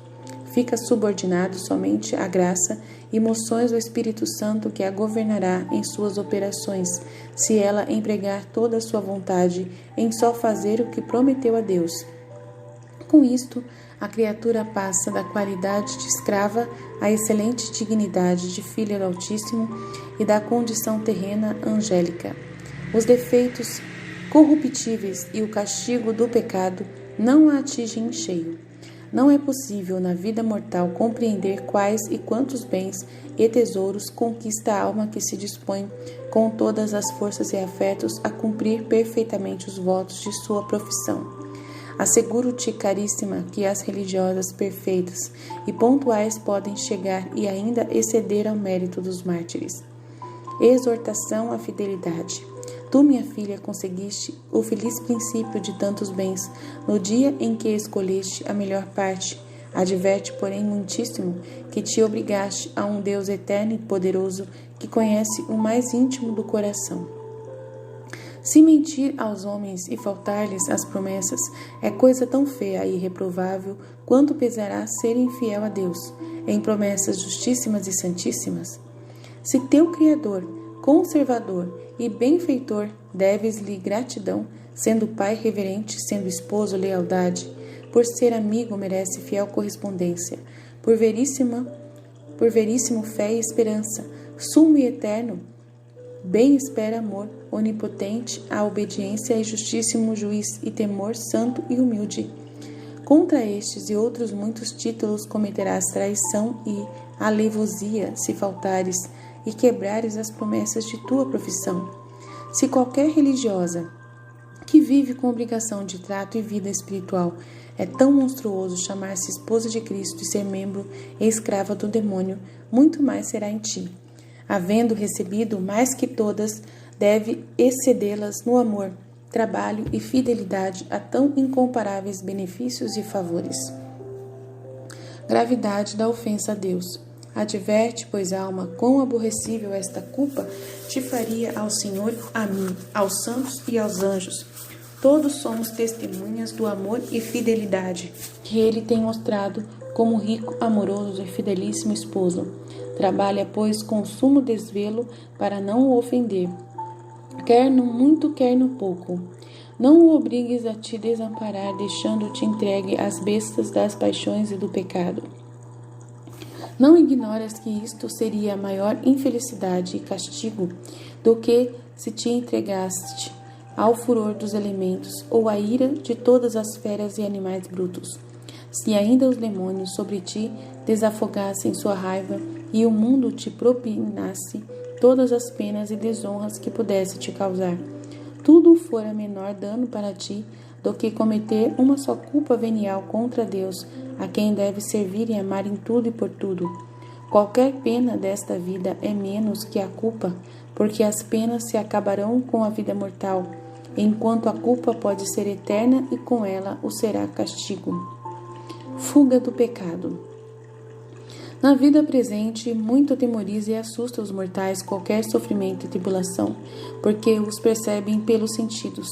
Fica subordinado somente à graça e moções do Espírito Santo que a governará em suas operações, se ela empregar toda a sua vontade em só fazer o que prometeu a Deus. Com isto, a criatura passa da qualidade de escrava à excelente dignidade de filha do Altíssimo e da condição terrena angélica. Os defeitos corruptíveis e o castigo do pecado não a atingem em cheio. Não é possível na vida mortal compreender quais e quantos bens e tesouros conquista a alma que se dispõe com todas as forças e afetos a cumprir perfeitamente os votos de sua profissão. Asseguro-te, caríssima, que as religiosas perfeitas e pontuais podem chegar e ainda exceder ao mérito dos mártires. Exortação à fidelidade. Tu, minha filha, conseguiste o feliz princípio de tantos bens no dia em que escolheste a melhor parte. Adverte, porém, muitíssimo que te obrigaste a um Deus eterno e poderoso que conhece o mais íntimo do coração. Se mentir aos homens e faltar-lhes as promessas é coisa tão feia e reprovável quanto pesará ser infiel a Deus em promessas justíssimas e santíssimas. Se teu Criador, conservador e benfeitor, deves-lhe gratidão, sendo pai reverente, sendo esposo lealdade, por ser amigo merece fiel correspondência, por veríssimo fé e esperança, sumo e eterno, bem espera amor, onipotente, a obediência e justíssimo juiz e temor santo e humilde. Contra estes e outros muitos títulos cometerás traição e aleivosia se faltares e quebrares as promessas de tua profissão. Se qualquer religiosa que vive com obrigação de trato e vida espiritual é tão monstruoso chamar-se esposa de Cristo e ser membro e escrava do demônio, muito mais será em ti. Havendo recebido mais que todas, deve excedê-las no amor, trabalho e fidelidade a tão incomparáveis benefícios e favores. Gravidade da ofensa a Deus. Adverte, pois, alma, quão aborrecível esta culpa te faria ao Senhor, a mim, aos santos e aos anjos. Todos somos testemunhas do amor e fidelidade que ele tem mostrado como rico, amoroso e fidelíssimo esposo. Trabalha, pois, com sumo desvelo para não o ofender, quer no muito, quer no pouco. Não o obrigues a te desamparar, deixando-te entregue às bestas das paixões e do pecado. Não ignoras que isto seria a maior infelicidade e castigo do que se te entregaste ao furor dos elementos ou à ira de todas as feras e animais brutos. Se ainda os demônios sobre ti desafogassem sua raiva e o mundo te propinasse todas as penas e desonras que pudesse te causar, tudo fora menor dano para ti do que cometer uma só culpa venial contra Deus, a quem deve servir e amar em tudo e por tudo. Qualquer pena desta vida é menos que a culpa, porque as penas se acabarão com a vida mortal, enquanto a culpa pode ser eterna e com ela o será castigo. Fuga do pecado. Na vida presente, muito atemoriza e assusta os mortais qualquer sofrimento e tribulação, porque os percebem pelos sentidos.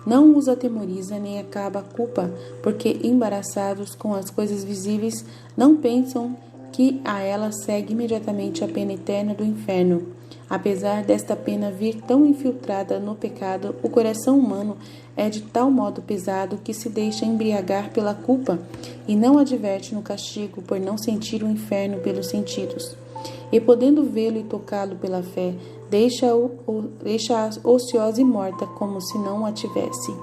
Não os atemoriza nem acaba a culpa, porque, embaraçados com as coisas visíveis, não pensam que a ela segue imediatamente a pena eterna do inferno. Apesar desta pena vir tão infiltrada no pecado, o coração humano é de tal modo pesado que se deixa embriagar pela culpa e não adverte no castigo por não sentir o inferno pelos sentidos. E podendo vê-lo e tocá-lo pela fé, deixa-a ociosa e morta como se não a tivesse.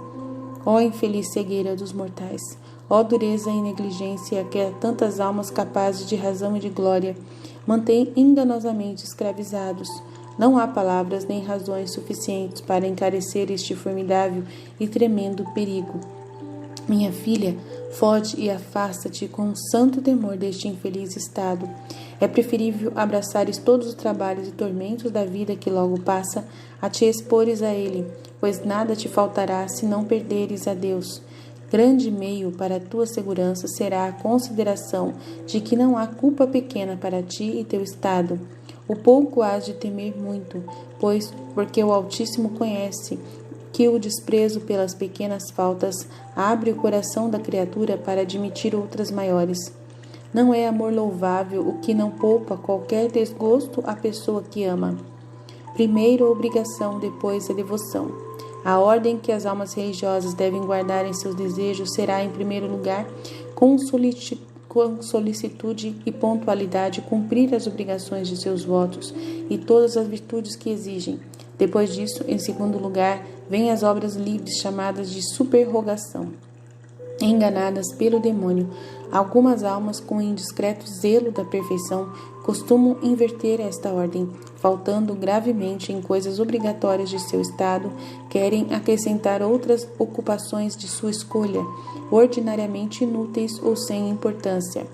Ó infeliz cegueira dos mortais! Ó dureza e negligência que a tantas almas capazes de razão e de glória mantém enganosamente escravizados! Não há palavras nem razões suficientes para encarecer este formidável e tremendo perigo. Minha filha, foge e afasta-te com santo temor deste infeliz estado. É preferível abraçares todos os trabalhos e tormentos da vida que logo passa, a te expores a ele, pois nada te faltará se não perderes a Deus. Grande meio para a tua segurança será a consideração de que não há culpa pequena para ti e teu estado. O pouco hás de temer muito, pois porque o Altíssimo conhece que o desprezo pelas pequenas faltas abre o coração da criatura para admitir outras maiores. Não é amor louvável o que não poupa qualquer desgosto à pessoa que ama. Primeiro a obrigação, depois a devoção. A ordem que as almas religiosas devem guardar em seus desejos será, em primeiro lugar, com solicitude e pontualidade, cumprir as obrigações de seus votos e todas as virtudes que exigem. Depois disso, em segundo lugar, vêm as obras livres chamadas de superrogação. Enganadas pelo demônio, algumas almas com indiscreto zelo da perfeição costumam inverter esta ordem, faltando gravemente em coisas obrigatórias de seu estado, querem acrescentar outras ocupações de sua escolha, ordinariamente inúteis ou sem importância.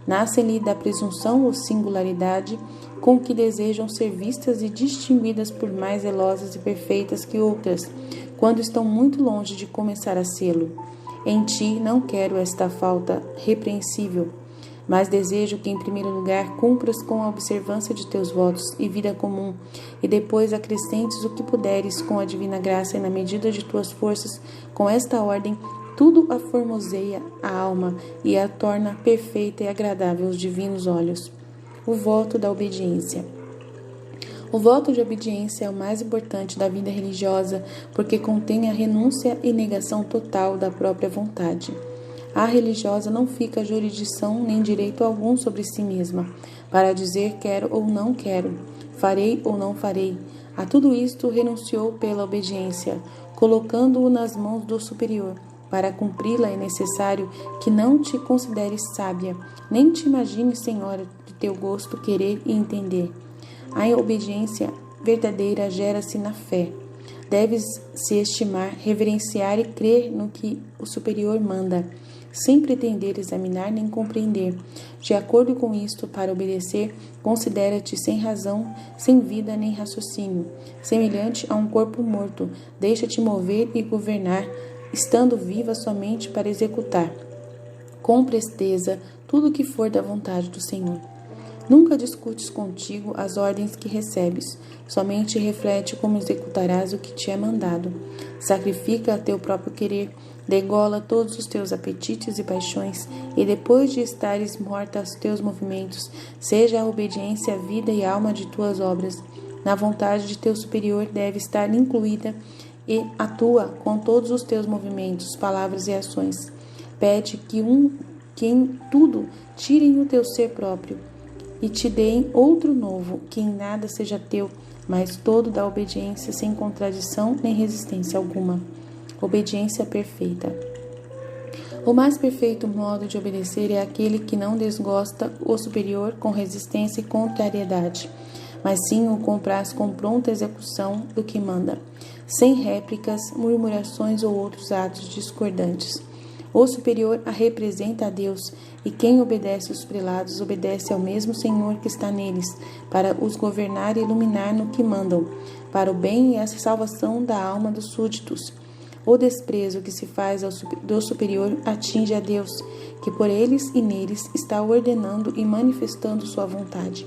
Nascem-lhe da presunção ou singularidade com que desejam ser vistas e distinguidas por mais zelosas e perfeitas que outras, quando estão muito longe de começar a sê-lo. Em ti não quero esta falta repreensível, mas desejo que em primeiro lugar cumpras com a observância de teus votos e vida comum, e depois acrescentes o que puderes com a divina graça e na medida de tuas forças. Com esta ordem, tudo a formoseia a alma e a torna perfeita e agradável aos divinos olhos. O voto da obediência. O voto de obediência é o mais importante da vida religiosa, porque contém a renúncia e negação total da própria vontade. A religiosa não fica jurisdição nem direito algum sobre si mesma, para dizer quero ou não quero, farei ou não farei. A tudo isto renunciou pela obediência, colocando-o nas mãos do superior. Para cumpri-la é necessário que não te consideres sábia, nem te imagines senhora de teu gosto querer e entender. A obediência verdadeira gera-se na fé. Deves se estimar, reverenciar e crer no que o superior manda, sem pretender examinar nem compreender. De acordo com isto, para obedecer, considera-te sem razão, sem vida nem raciocínio, semelhante a um corpo morto. Deixa-te mover e governar, estando viva somente para executar, com presteza, tudo o que for da vontade do Senhor. Nunca discutes contigo as ordens que recebes, somente reflete como executarás o que te é mandado. Sacrifica a teu próprio querer, degola todos os teus apetites e paixões, e depois de estares morta aos teus movimentos, seja a obediência a vida e alma de tuas obras. Na vontade de teu superior deve estar incluída e atua com todos os teus movimentos, palavras e ações. Pede que em tudo tirem o teu ser próprio e te deem outro novo, que em nada seja teu, mas todo da obediência sem contradição nem resistência alguma. Obediência perfeita. O mais perfeito modo de obedecer é aquele que não desgosta o superior com resistência e contrariedade, mas sim o compraz com pronta execução do que manda, sem réplicas, murmurações ou outros atos discordantes. O superior a representa a Deus, e quem obedece os prelados obedece ao mesmo Senhor que está neles, para os governar e iluminar no que mandam, para o bem e a salvação da alma dos súditos. O desprezo que se faz do superior atinge a Deus, que por eles e neles está ordenando e manifestando sua vontade.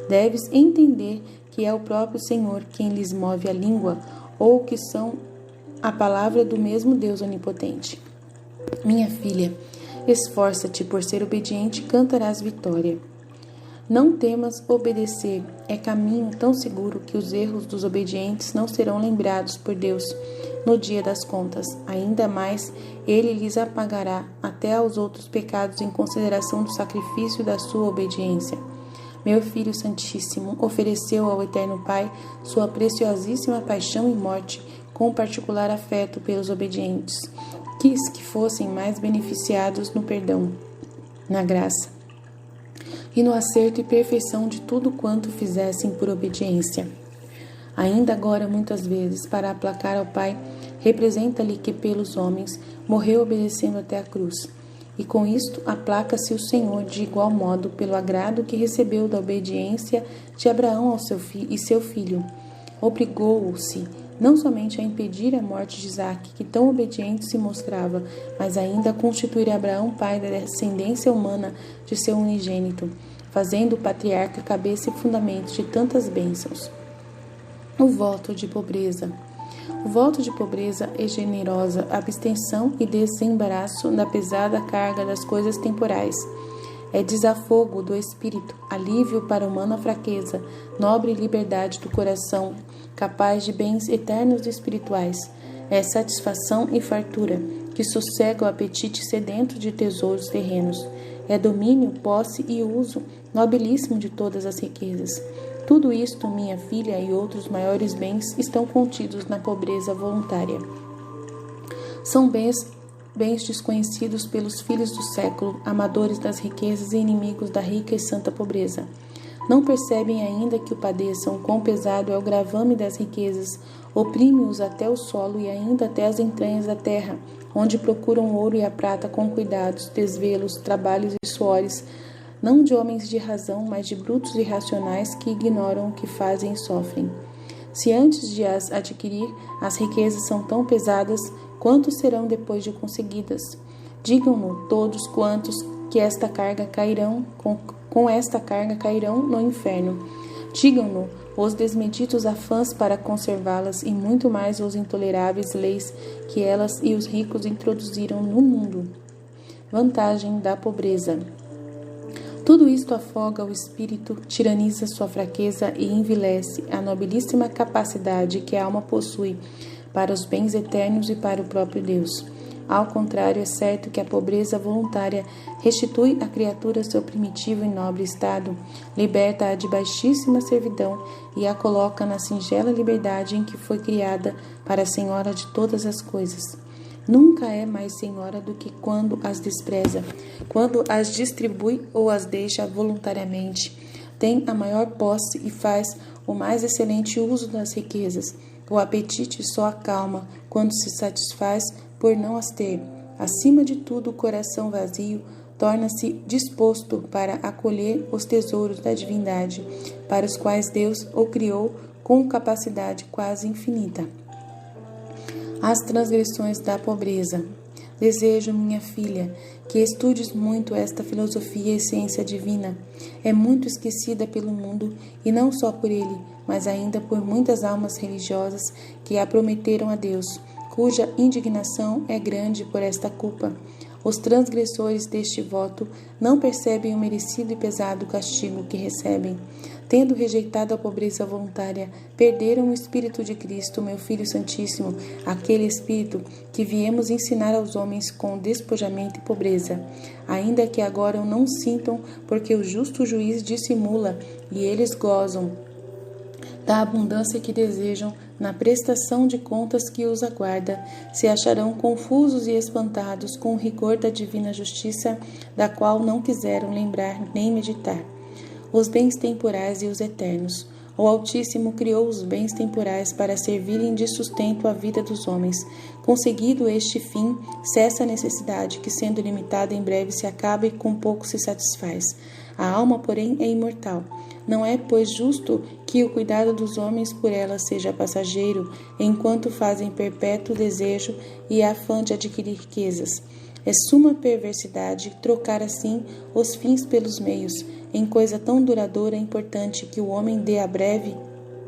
Deves entender que é o próprio Senhor quem lhes move a língua, ou que são a palavra do mesmo Deus onipotente. Minha filha, esforça-te por ser obediente e cantarás vitória. Não temas obedecer, é caminho tão seguro que os erros dos obedientes não serão lembrados por Deus no dia das contas. Ainda mais, Ele lhes apagará até aos outros pecados em consideração do sacrifício da sua obediência. Meu Filho Santíssimo ofereceu ao Eterno Pai sua preciosíssima paixão e morte com particular afeto pelos obedientes. Quis que fossem mais beneficiados no perdão, na graça e no acerto e perfeição de tudo quanto fizessem por obediência. Ainda agora, muitas vezes, para aplacar ao Pai, representa-lhe que pelos homens morreu obedecendo até a cruz. E com isto aplaca-se o Senhor de igual modo pelo agrado que recebeu da obediência de Abraão ao seu filho. Obrigou-se não somente a impedir a morte de Isaque, que tão obediente se mostrava, mas ainda a constituir Abraão pai da descendência humana de seu unigênito, fazendo o patriarca cabeça e fundamento de tantas bênçãos. O voto de pobreza. O voto de pobreza é generosa abstenção e desembaraço da pesada carga das coisas temporais. É desafogo do espírito, alívio para a humana fraqueza, nobre liberdade do coração, capaz de bens eternos e espirituais. É satisfação e fartura, que sossega o apetite sedento de tesouros terrenos. É domínio, posse e uso, nobilíssimo de todas as riquezas. Tudo isto, minha filha, e outros maiores bens estão contidos na pobreza voluntária. São bens desconhecidos pelos filhos do século, amadores das riquezas e inimigos da rica e santa pobreza. Não percebem ainda que o padeçam, quão pesado é o gravame das riquezas, oprime-os até o solo e ainda até as entranhas da terra, onde procuram o ouro e a prata com cuidados, desvelos, trabalhos e suores, não de homens de razão, mas de brutos irracionais que ignoram o que fazem e sofrem. Se antes de as adquirir, as riquezas são tão pesadas, quantos serão depois de conseguidas? Digam-no todos quantos que esta carga cairão, com esta carga cairão no inferno. Digam-no os desmedidos afãs para conservá-las e muito mais os intoleráveis leis que elas e os ricos introduziram no mundo. Vantagem da pobreza. Tudo isto afoga o espírito, tiraniza sua fraqueza e envilece a nobilíssima capacidade que a alma possui para os bens eternos e para o próprio Deus. Ao contrário, é certo que a pobreza voluntária restitui à criatura seu primitivo e nobre estado, liberta-a de baixíssima servidão e a coloca na singela liberdade em que foi criada para a senhora de todas as coisas. Nunca é mais senhora do que quando as despreza, quando as distribui ou as deixa voluntariamente. Tem a maior posse e faz o mais excelente uso das riquezas. O apetite só acalma quando se satisfaz por não as ter. Acima de tudo, o coração vazio torna-se disposto para acolher os tesouros da divindade, para os quais Deus o criou com capacidade quase infinita. As transgressões da pobreza. Desejo, minha filha, que estudes muito esta filosofia e ciência divina. É muito esquecida pelo mundo, e não só por ele, mas ainda por muitas almas religiosas que a prometeram a Deus, cuja indignação é grande por esta culpa. Os transgressores deste voto não percebem o merecido e pesado castigo que recebem. Tendo rejeitado a pobreza voluntária, perderam o Espírito de Cristo, meu Filho Santíssimo, aquele Espírito que viemos ensinar aos homens com despojamento e pobreza, ainda que agora o não sintam, porque o justo juiz dissimula e eles gozam Da abundância que desejam, na prestação de contas que os aguarda, se acharão confusos e espantados com o rigor da divina justiça, da qual não quiseram lembrar nem meditar. Os bens temporais e os eternos. O Altíssimo criou os bens temporais para servirem de sustento à vida dos homens. Conseguido este fim, cessa a necessidade, que sendo limitada em breve se acaba e com pouco se satisfaz. A alma, porém, é imortal. Não é, pois, justo que o cuidado dos homens por ela seja passageiro, enquanto fazem perpétuo desejo e afã de adquirir riquezas. É suma perversidade trocar assim os fins pelos meios, em coisa tão duradoura e importante que o homem dê à breve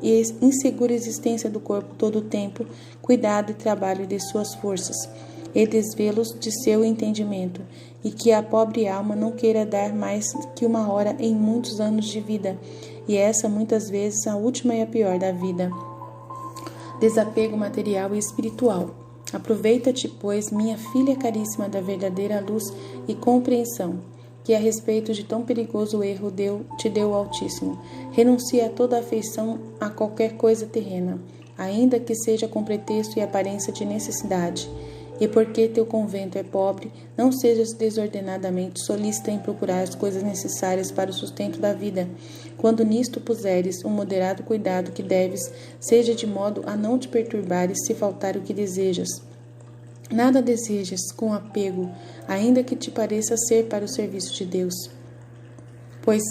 e insegura existência do corpo todo o tempo, cuidado e trabalho de suas forças, e desvelos de seu entendimento, e que a pobre alma não queira dar mais que uma hora em muitos anos de vida, e essa muitas vezes a última e a pior da vida. Desapego material e espiritual. Aproveita-te, pois, minha filha caríssima, da verdadeira luz e compreensão, que a respeito de tão perigoso erro te deu o Altíssimo. Renuncia a toda afeição a qualquer coisa terrena, ainda que seja com pretexto e aparência de necessidade. E porque teu convento é pobre, não sejas desordenadamente solícita em procurar as coisas necessárias para o sustento da vida. Quando nisto puseres um moderado cuidado que deves, seja de modo a não te perturbares se faltar o que desejas. Nada desejas com apego, ainda que te pareça ser para o serviço de Deus, pois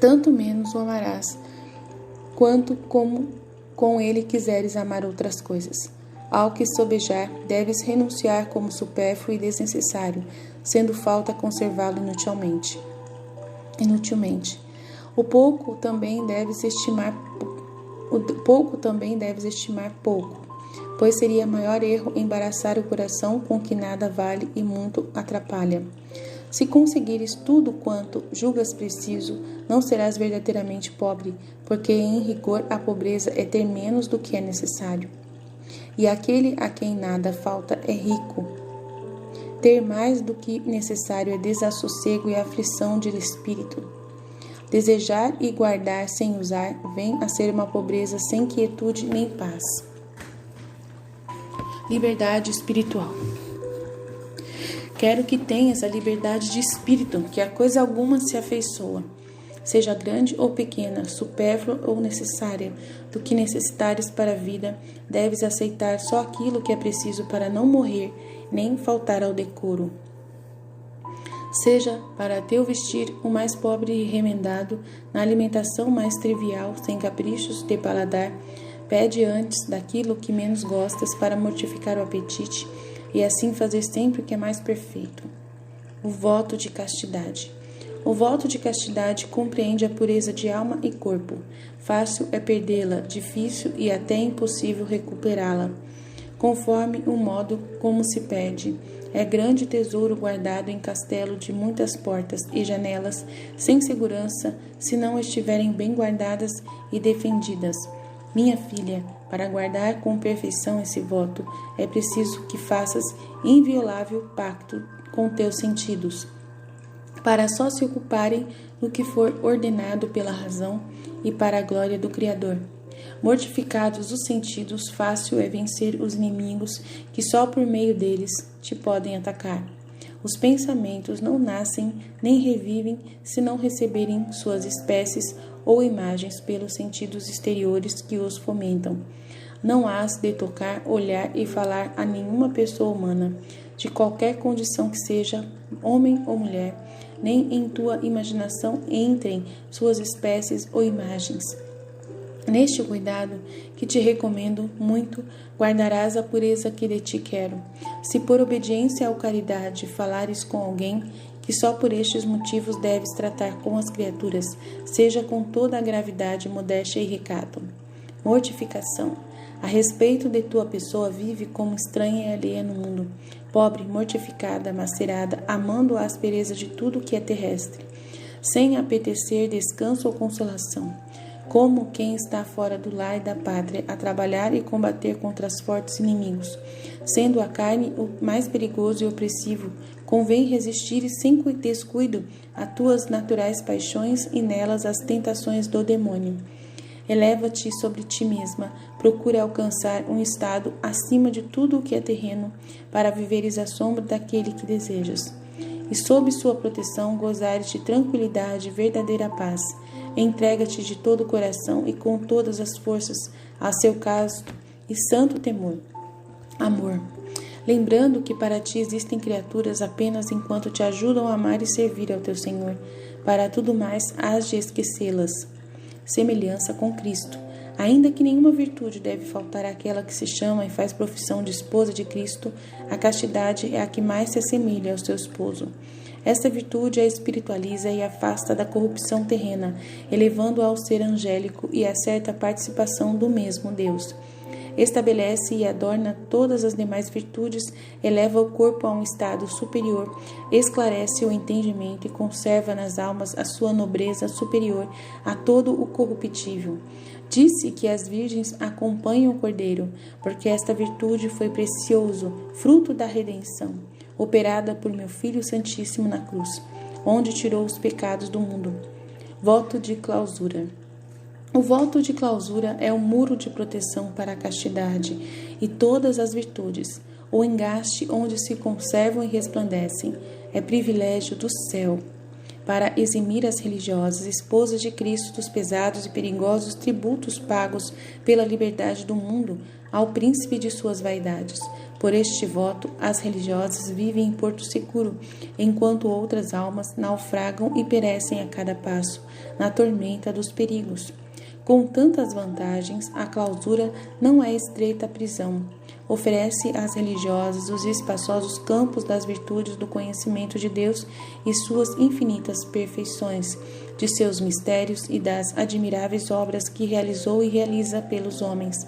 tanto menos o amarás, quanto como com ele quiseres amar outras coisas. Ao que sobejar, deves renunciar como supérfluo e desnecessário, sendo falta conservá-lo inutilmente. O pouco também deves estimar pouco, pois seria maior erro embaraçar o coração com que nada vale e muito atrapalha. Se conseguires tudo quanto julgas preciso, não serás verdadeiramente pobre, porque em rigor a pobreza é ter menos do que é necessário. E aquele a quem nada falta é rico. Ter mais do que necessário é desassossego e aflição de espírito. Desejar e guardar sem usar vem a ser uma pobreza sem quietude nem paz. Liberdade espiritual. Quero que tenhas a liberdade de espírito, que a coisa alguma se afeiçoa, seja grande ou pequena, supérflua ou necessária, do que necessitares para a vida, deves aceitar só aquilo que é preciso para não morrer, nem faltar ao decoro. Seja para teu vestir o mais pobre e remendado, na alimentação mais trivial, sem caprichos de paladar, pede antes daquilo que menos gostas para mortificar o apetite, e assim fazer sempre o que é mais perfeito. O voto de castidade. O voto de castidade compreende a pureza de alma e corpo. Fácil é perdê-la, difícil e até impossível recuperá-la, conforme o modo como se perde. É grande tesouro guardado em castelo de muitas portas e janelas, sem segurança, se não estiverem bem guardadas e defendidas. Minha filha, para guardar com perfeição esse voto, é preciso que faças inviolável pacto com teus sentidos, para só se ocuparem no que for ordenado pela razão e para a glória do Criador. Mortificados os sentidos, fácil é vencer os inimigos que só por meio deles te podem atacar. Os pensamentos não nascem nem revivem se não receberem suas espécies ou imagens pelos sentidos exteriores que os fomentam. Não has de tocar, olhar e falar a nenhuma pessoa humana, de qualquer condição que seja, homem ou mulher, nem em tua imaginação entrem suas espécies ou imagens. Neste cuidado, que te recomendo muito, guardarás a pureza que de ti quero. Se por obediência ou caridade falares com alguém, que só por estes motivos deves tratar com as criaturas, seja com toda a gravidade, modéstia e recato. Mortificação. A respeito de tua pessoa, vive como estranha e alheia no mundo, pobre, mortificada, macerada, amando a aspereza de tudo que é terrestre, sem apetecer descanso ou consolação, como quem está fora do lar e da pátria, a trabalhar e combater contra os fortes inimigos. Sendo a carne o mais perigoso e opressivo, convém resistir sem descuido a tuas naturais paixões e nelas as tentações do demônio. Eleva-te sobre ti mesma, procura alcançar um estado acima de tudo o que é terreno, para viveres à sombra daquele que desejas. E sob sua proteção gozares de tranquilidade e verdadeira paz. Entrega-te de todo o coração e com todas as forças a seu casto e santo amor. Lembrando que para ti existem criaturas apenas enquanto te ajudam a amar e servir ao teu Senhor. Para tudo mais, hás de esquecê-las. Semelhança com Cristo. Ainda que nenhuma virtude deve faltar àquela que se chama e faz profissão de esposa de Cristo, a castidade é a que mais se assemelha ao seu esposo. Esta virtude a espiritualiza e afasta da corrupção terrena, elevando-a ao ser angélico e a certa participação do mesmo Deus. Estabelece e adorna todas as demais virtudes, eleva o corpo a um estado superior, esclarece o entendimento e conserva nas almas a sua nobreza superior a todo o corruptível. Disse que as virgens acompanham o Cordeiro, porque esta virtude foi precioso, fruto da redenção, operada por meu Filho Santíssimo na cruz, onde tirou os pecados do mundo. Voto de clausura. O voto de clausura é um muro de proteção para a castidade e todas as virtudes, o engaste onde se conservam e resplandecem. É privilégio do céu para eximir as religiosas, esposas de Cristo, dos pesados e perigosos tributos pagos pela liberdade do mundo ao príncipe de suas vaidades. Por este voto, as religiosas vivem em porto seguro, enquanto outras almas naufragam e perecem a cada passo, na tormenta dos perigos. Com tantas vantagens, a clausura não é estreita prisão. Oferece às religiosas os espaçosos campos das virtudes do conhecimento de Deus e suas infinitas perfeições, de seus mistérios e das admiráveis obras que realizou e realiza pelos homens.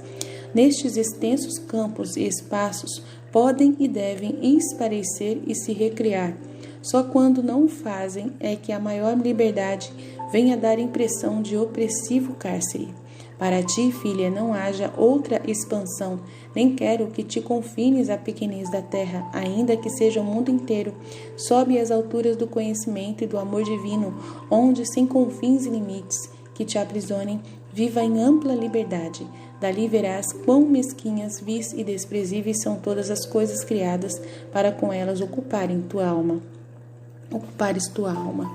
Nestes extensos campos e espaços, podem e devem esparecer e se recrear. Só quando não o fazem é que a maior liberdade vem a dar impressão de opressivo cárcere. Para ti, filha, não haja outra expansão, nem quero que te confines à pequenez da terra, ainda que seja o mundo inteiro. Sobe às alturas do conhecimento e do amor divino, onde, sem confins e limites que te aprisionem, viva em ampla liberdade. Dali verás quão mesquinhas, vis e desprezíveis são todas as coisas criadas para com elas ocupares tua alma.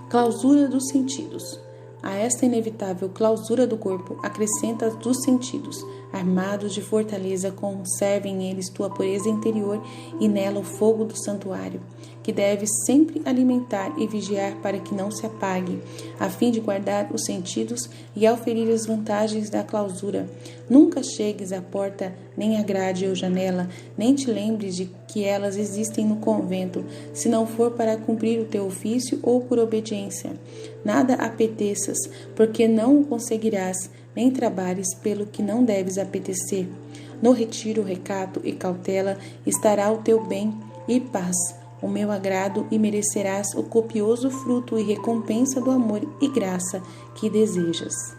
Clausura dos sentidos. A esta inevitável clausura do corpo, acrescenta as dos sentidos. Armados de fortaleza, conserve em eles tua pureza interior e nela o fogo do santuário, que deves sempre alimentar e vigiar para que não se apague, a fim de guardar os sentidos e auferir as vantagens da clausura. Nunca chegues à porta, nem à grade ou janela, nem te lembres de que elas existem no convento, se não for para cumprir o teu ofício ou por obediência. Nada apeteças, porque não o conseguirás, nem trabalhes pelo que não deves apetecer. No retiro, recato e cautela estará o teu bem e paz, o meu agrado, e merecerás o copioso fruto e recompensa do amor e graça que desejas.